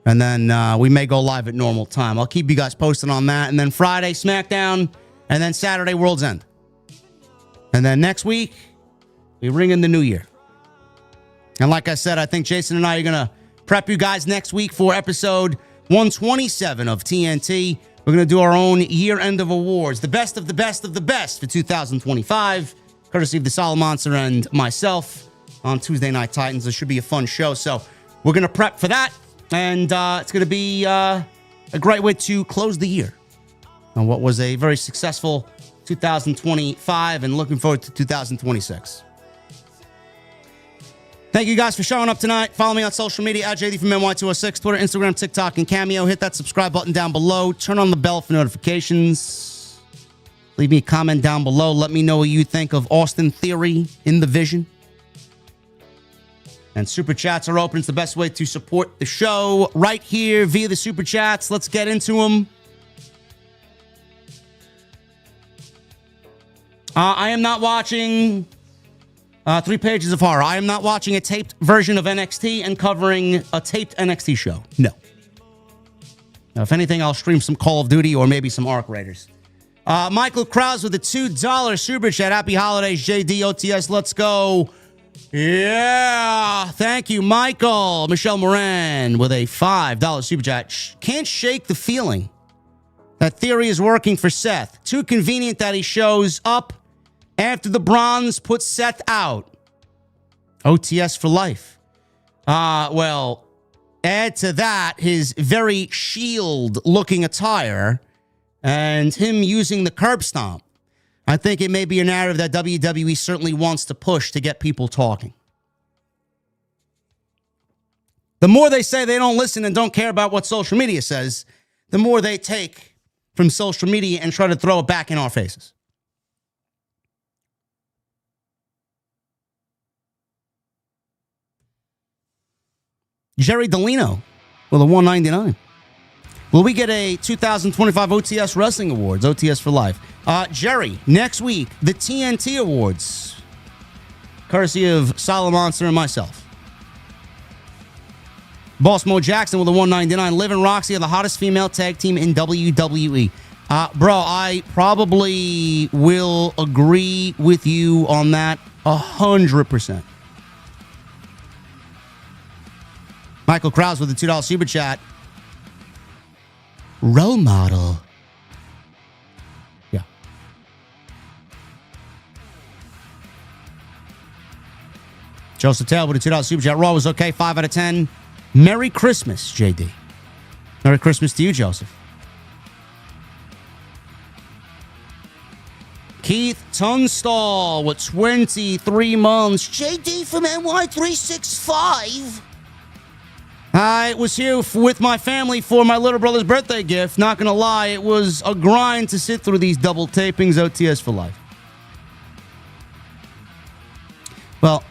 And then we may go live at normal time. I'll keep you guys posted on that. And then Friday, SmackDown. And then Saturday, World's End. And then next week, we ring in the new year. And like I said, I think Jason and I are going to prep you guys next week for episode 127 of TNT. We're going to do our own year-end of awards. The best of the best of the best for 2025. Courtesy of the Solid Monster and myself on Tuesday Night Titans. It should be a fun show. So we're going to prep for that. And it's going to be a great way to close the year on what was a very successful 2025 and looking forward to 2026. Thank you guys for showing up tonight. Follow me on social media at JDfromNY206, Twitter, Instagram, TikTok, and Cameo. Hit that subscribe button down below. Turn on the bell for notifications. Leave me a comment down below. Let me know what you think of Austin Theory in the Vision. And Super Chats are open. It's the best way to support the show right here via the Super Chats. Let's get into them. I am not watching 3 Pages of Horror. I am not watching a taped version of NXT and covering a taped NXT show. No. Now, if anything, I'll stream some Call of Duty or maybe some Arc Raiders. Michael Krause with a $2 Super Chat. Happy holidays, JD, OTS. Let's go. Yeah. Thank you, Michael. Michelle Moran with a $5 Super Chat. Can't shake the feeling that Theory is working for Seth. Too convenient that he shows up after the Bronze puts Seth out. OTS for life. Well, add to that his very Shield-looking attire and him using the curb stomp. I think it may be a narrative that WWE certainly wants to push to get people talking. The more they say they don't listen and don't care about what social media says, the more they take from social media and try to throw it back in our faces. Jerry Delino with a $1.99. Will we get a 2025 OTS Wrestling Awards? OTS for life. Jerry, next week, the TNT Awards. Courtesy of Solid Monster and myself. Boss Mo Jackson with a $1.99. Liv and Roxy are the hottest female tag team in WWE. Bro, I probably will agree with you on that 100%. Michael Krause with a $2 Super Chat. Role model. Yeah. Joseph Taylor with a $2 Super Chat. Raw was okay. 5 out of 10. Merry Christmas, JD. Merry Christmas to you, Joseph. Keith Tunstall with 23 months. JD from NY365. I was here with my family for my little brother's birthday gift. Not going to lie, it was a grind to sit through these double tapings. OTS for life. Well,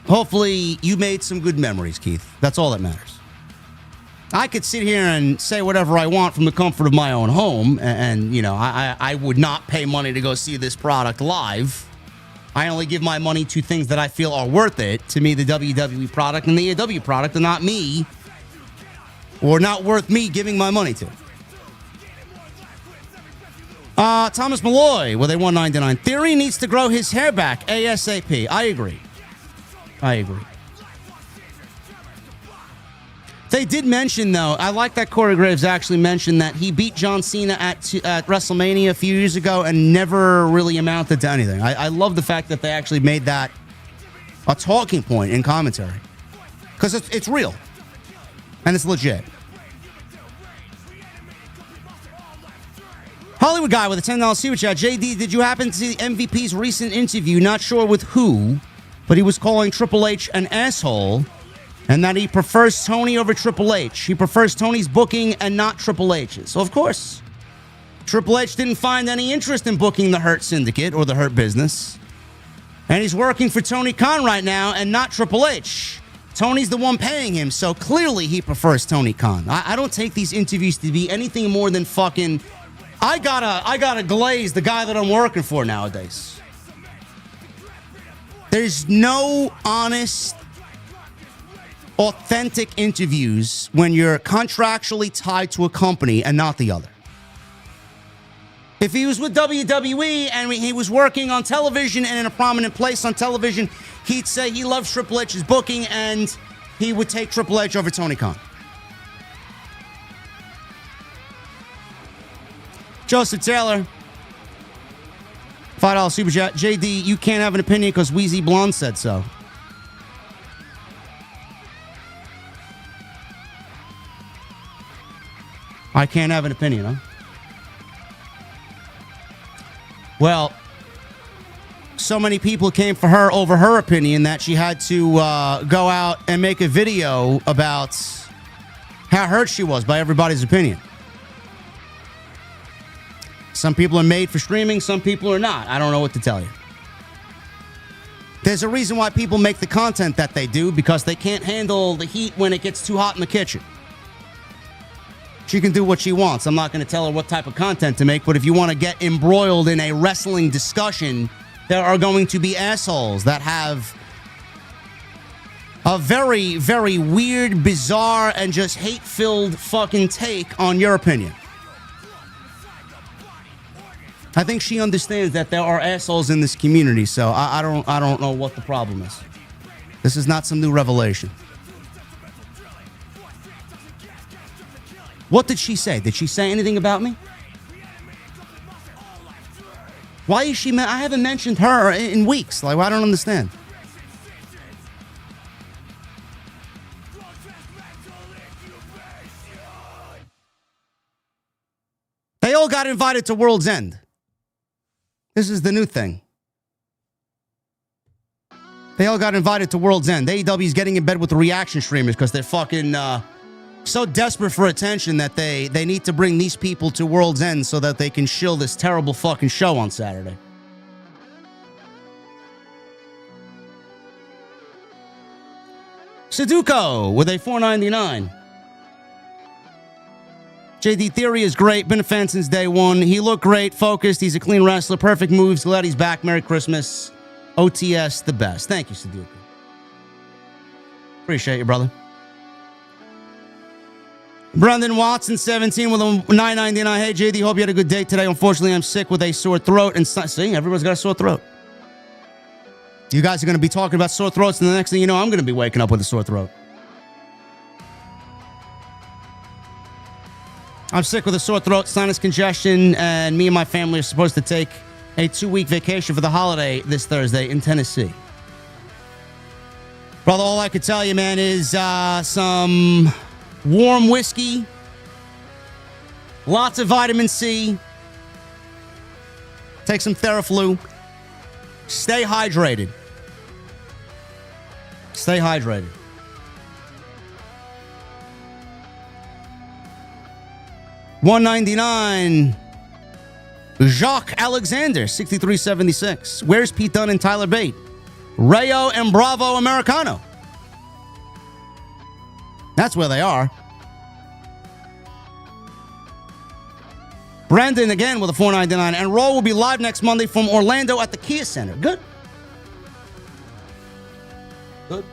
hopefully you made some good memories, Keith. That's all that matters. I could sit here and say whatever I want from the comfort of my own home. And you know, I would not pay money to go see this product live. I only give my money to things that I feel are worth it. To me, the WWE product and the AEW product are not me, or not worth me giving my money to. Thomas Malloy with a $1.99. Theory needs to grow his hair back ASAP. I agree. They did mention, though, I like that Corey Graves actually mentioned that he beat John Cena at WrestleMania a few years ago and never really amounted to anything. I love the fact that they actually made that a talking point in commentary. Because it's real. And it's legit. Hollywood guy with a $10 super chat. JD, did you happen to see the MVP's recent interview? Not sure with who, but he was calling Triple H an asshole and that he prefers Tony over Triple H. He prefers Tony's booking and not Triple H's. So, of course, Triple H didn't find any interest in booking the Hurt Syndicate or the Hurt Business. And he's working for Tony Khan right now and not Triple H. Tony's the one paying him, so clearly he prefers Tony Khan. I don't take these interviews to be anything more than fucking... I gotta glaze the guy that I'm working for nowadays. There's no honest, authentic interviews when you're contractually tied to a company and not the other. If he was with WWE and he was working on television and in a prominent place on television, he'd say he loves Triple H's booking and he would take Triple H over Tony Khan. Joseph Taylor, $5 super chat. JD, you can't have an opinion because Wheezy Blonde said so. I can't have an opinion, huh? Well, so many people came for her over her opinion that she had to go out and make a video about how hurt she was by everybody's opinion. Some people are made for streaming, some people are not. I don't know what to tell you. There's a reason why people make the content that they do, because they can't handle the heat when it gets too hot in the kitchen. She can do what she wants. I'm not going to tell her what type of content to make, but if you want to get embroiled in a wrestling discussion, there are going to be assholes that have a very, very weird, bizarre, and just hate-filled fucking take on your opinion. I think she understands that there are assholes in this community, so I don't know what the problem is. This is not some new revelation. What did she say? Did she say anything about me? Why is she... I haven't mentioned her in weeks. Like, I don't understand. They all got invited to World's End. This is the new thing. They all got invited to World's End. AEW's getting in bed with the reaction streamers because they're fucking so desperate for attention that they need to bring these people to World's End so that they can shill this terrible fucking show on Saturday. Sudoku with a $4.99. JD Theory is great. Been a fan since day one. He looked great, focused. He's a clean wrestler. Perfect moves. Glad he's back. Merry Christmas. OTS, the best. Thank you, Sudoku. Appreciate you, brother. Brendan Watson, 17 with a $9.99. Hey, JD, hope you had a good day today. Unfortunately, I'm sick with a sore throat. And see, everyone's got a sore throat. You guys are going to be talking about sore throats, and the next thing you know, I'm going to be waking up with a sore throat. I'm sick with a sore throat, sinus congestion, and me and my family are supposed to take a 2-week vacation for the holiday this Thursday in Tennessee. Brother, all I could tell you, man, is some warm whiskey, lots of vitamin C, take some Theraflu, stay hydrated. Stay hydrated. $1.99. Jacques Alexander, 6376. Where's Pete Dunne and Tyler Bate? Rayo and Bravo Americano. That's where they are. Brandon again with a $4.99. And Raw will be live next Monday from Orlando at the Kia Center. Good. Good.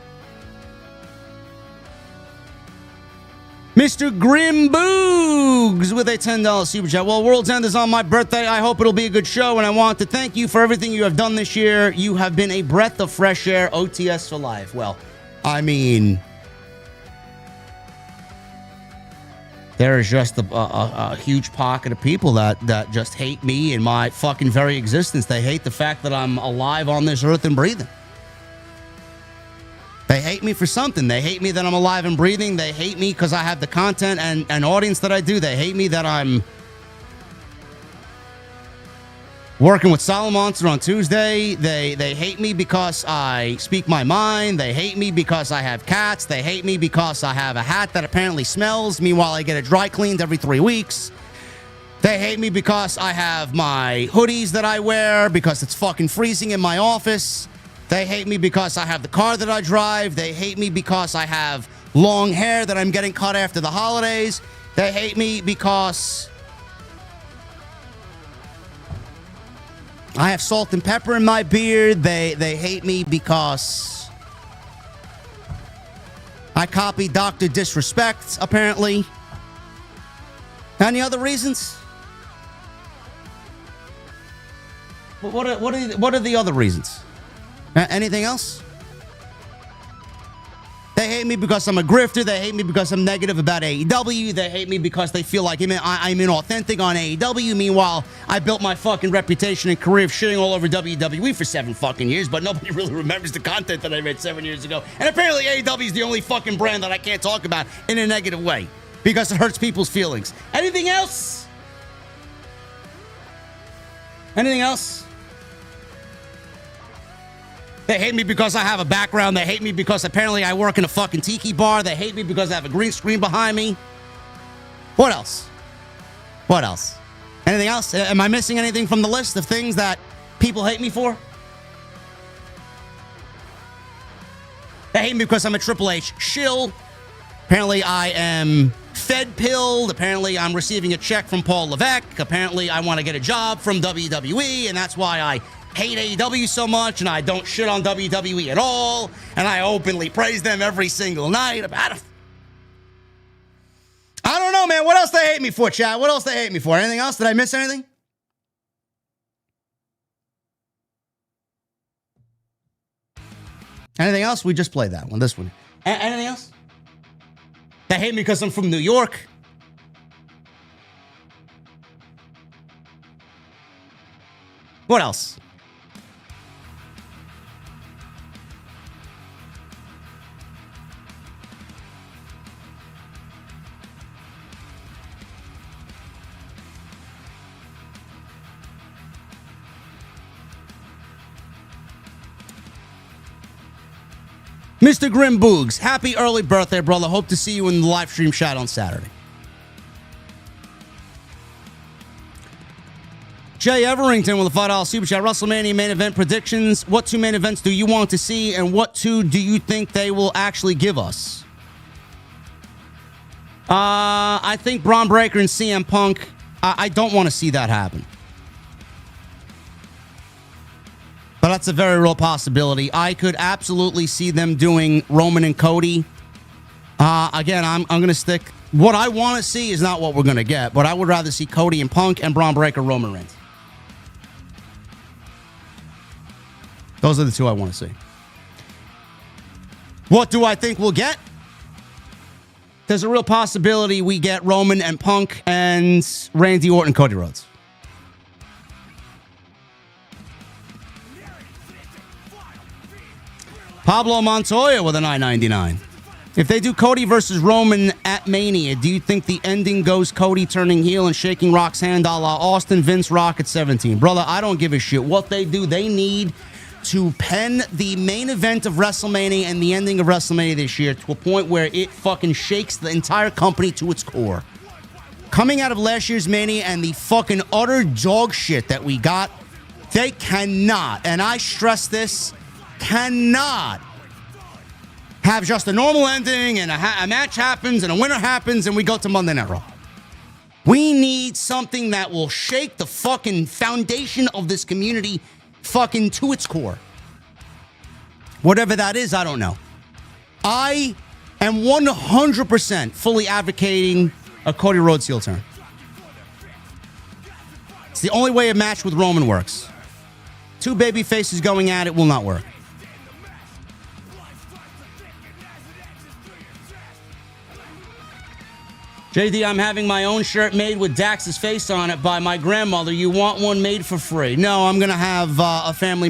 Mr. Grim Boogs with a $10 super chat. Well, World's End is on my birthday. I hope it'll be a good show, and I want to thank you for everything you have done this year. You have been a breath of fresh air. OTS for life. Well, I mean, there is just a huge pocket of people that just hate me and my fucking very existence. They hate the fact that I'm alive on this earth and breathing. They hate me for something. They hate me that I'm alive and breathing. They hate me because I have the content and audience that I do. They hate me that I'm working with Solid Monster on Tuesday. They hate me because I speak my mind. They hate me because I have cats. They hate me because I have a hat that apparently smells. Meanwhile, I get it dry cleaned every 3 weeks. They hate me because I have my hoodies that I wear because it's fucking freezing in my office. They hate me because I have the car that I drive. They hate me because I have long hair that I'm getting cut after the holidays. They hate me because I have salt and pepper in my beard. They hate me because I copy Dr. Disrespect, apparently. Any other reasons? What are the other reasons? Anything else? They hate me because I'm a grifter. They hate me because I'm negative about AEW. They hate me because they feel like I'm inauthentic on AEW. Meanwhile, I built my fucking reputation and career of shitting all over WWE for 7 fucking years, but nobody really remembers the content that I made 7 years ago. And apparently AEW is the only fucking brand that I can't talk about in a negative way because it hurts people's feelings. Anything else? Anything else? They hate me because I have a background. They hate me because apparently I work in a fucking tiki bar. They hate me because I have a green screen behind me. What else? What else? Anything else? Am I missing anything from the list of things that people hate me for? They hate me because I'm a Triple H shill. Apparently I am fed-pilled. Apparently I'm receiving a check from Paul Levesque. Apparently I want to get a job from WWE, and that's why I hate AEW so much, and I don't shit on WWE at all, and I openly praise them every single night about it. I don't know, man. What else they hate me for, Chad? What else they hate me for? Anything else? Did I miss anything? Anything else? We just played that one, this one. Anything else? They hate me because I'm from New York. What else? Mr. Grim Boogs, happy early birthday, brother. Hope to see you in the live stream chat on Saturday. Jay Everington with a $5 super chat. WrestleMania main event predictions. What 2 main events do you want to see, and what 2 do you think they will actually give us? I think Braun Breaker and CM Punk. I don't want to see that happen. But that's a very real possibility. I could absolutely see them doing Roman and Cody. Again, I'm going to stick. What I want to see is not what we're going to get, but I would rather see Cody and Punk and Braun Breaker, Roman Reigns. Those are the 2 I want to see. What do I think we'll get? There's a real possibility we get Roman and Punk and Randy Orton, Cody Rhodes. Pablo Montoya with a $9.99. If they do Cody versus Roman at Mania, do you think the ending goes Cody turning heel and shaking Rock's hand a la Austin Vince Rock at 17? Brother, I don't give a shit. What they do, they need to pen the main event of WrestleMania and the ending of WrestleMania this year to a point where it fucking shakes the entire company to its core. Coming out of last year's Mania and the fucking utter dog shit that we got, they cannot, and I stress this, cannot have just a normal ending and a match happens and a winner happens and we go to Monday Night Raw. We need something that will shake the fucking foundation of this community fucking to its core. Whatever that is, I don't know. I am 100% fully advocating a Cody Rhodes heel turn. It's the only way a match with Roman works. 2 baby faces going at it will not work. JD, I'm having my own shirt made with Dax's face on it by my grandmother. You want one made for free? No, I'm gonna have a family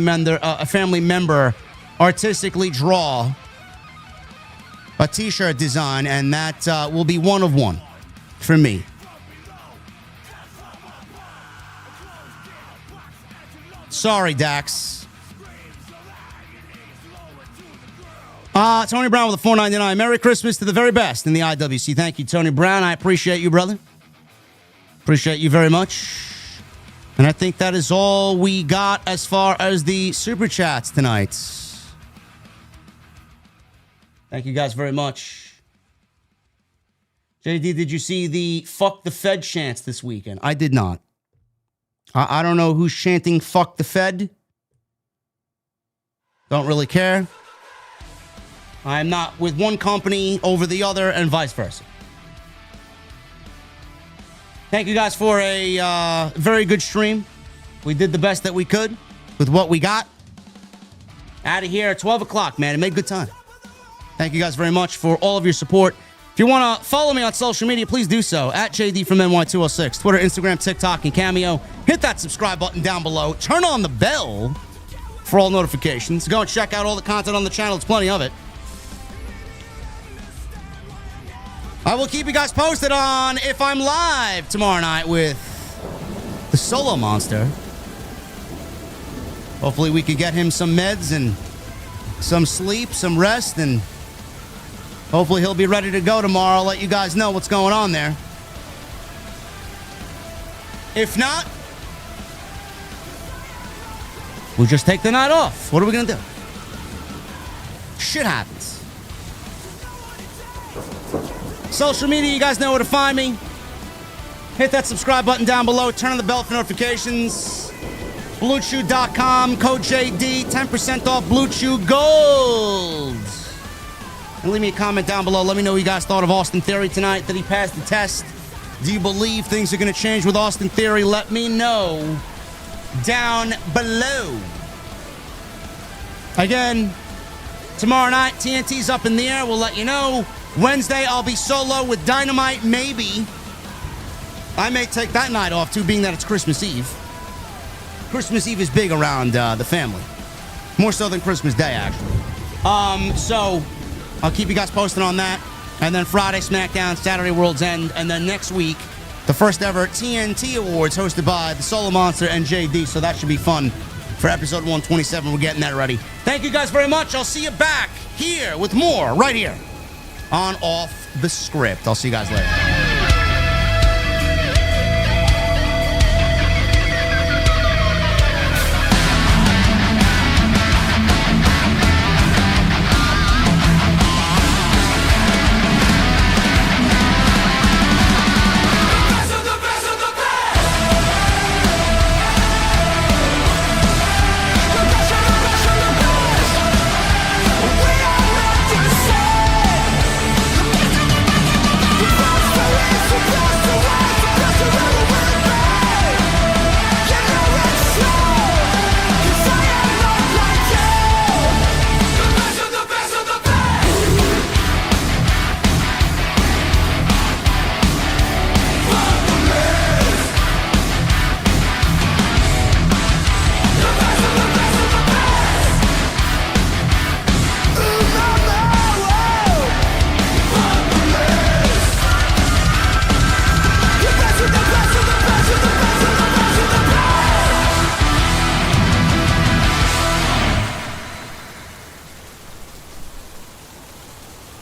member artistically draw a t-shirt design, and that will be one of one for me. Sorry, Dax. Tony Brown with a $4.99. Merry Christmas to the very best in the IWC. Thank you, Tony Brown. I appreciate you, brother. Appreciate you very much. And I think that is all we got as far as the Super Chats tonight. Thank you guys very much. JD, did you see the fuck the Fed chants this weekend? I did not. I don't know who's chanting fuck the Fed. Don't really care. I'm not with one company over the other and vice versa. Thank you guys for a very good stream. We did the best that we could with what we got. Out of here at 12 o'clock, man. It made good time. Thank you guys very much for all of your support. If you want to follow me on social media, please do so. At JDfromNY206. Twitter, Instagram, TikTok, and Cameo. Hit that subscribe button down below. Turn on the bell for all notifications. Go and check out all the content on the channel. There's plenty of it. I will keep you guys posted on if I'm live tomorrow night with the Solo Monster. Hopefully we can get him some meds and some sleep, some rest, and hopefully he'll be ready to go tomorrow. I'll let you guys know what's going on there. If not, we'll just take the night off. What are we going to do? Shit happens. Social media, you guys know where to find me. Hit that subscribe button down below. Turn on the bell for notifications. BlueChew.com, code JD, 10% off Blue Chew Gold. And leave me a comment down below. Let me know what you guys thought of Austin Theory tonight. Did he pass the test? Do you believe things are going to change with Austin Theory? Let me know down below. Again, tomorrow night, TNT's up in the air. We'll let you know. Wednesday, I'll be solo with Dynamite, maybe. I may take that night off, too, being that it's Christmas Eve. Christmas Eve is big around the family. More so than Christmas Day, actually. So, I'll keep you guys posted on that. And then Friday, SmackDown, Saturday, World's End. And then next week, the first ever TNT Awards hosted by the Solo Monster and JD. So that should be fun for episode 127. We're getting that ready. Thank you guys very much. I'll see you back here with more right here on Off the Script. I'll see you guys later.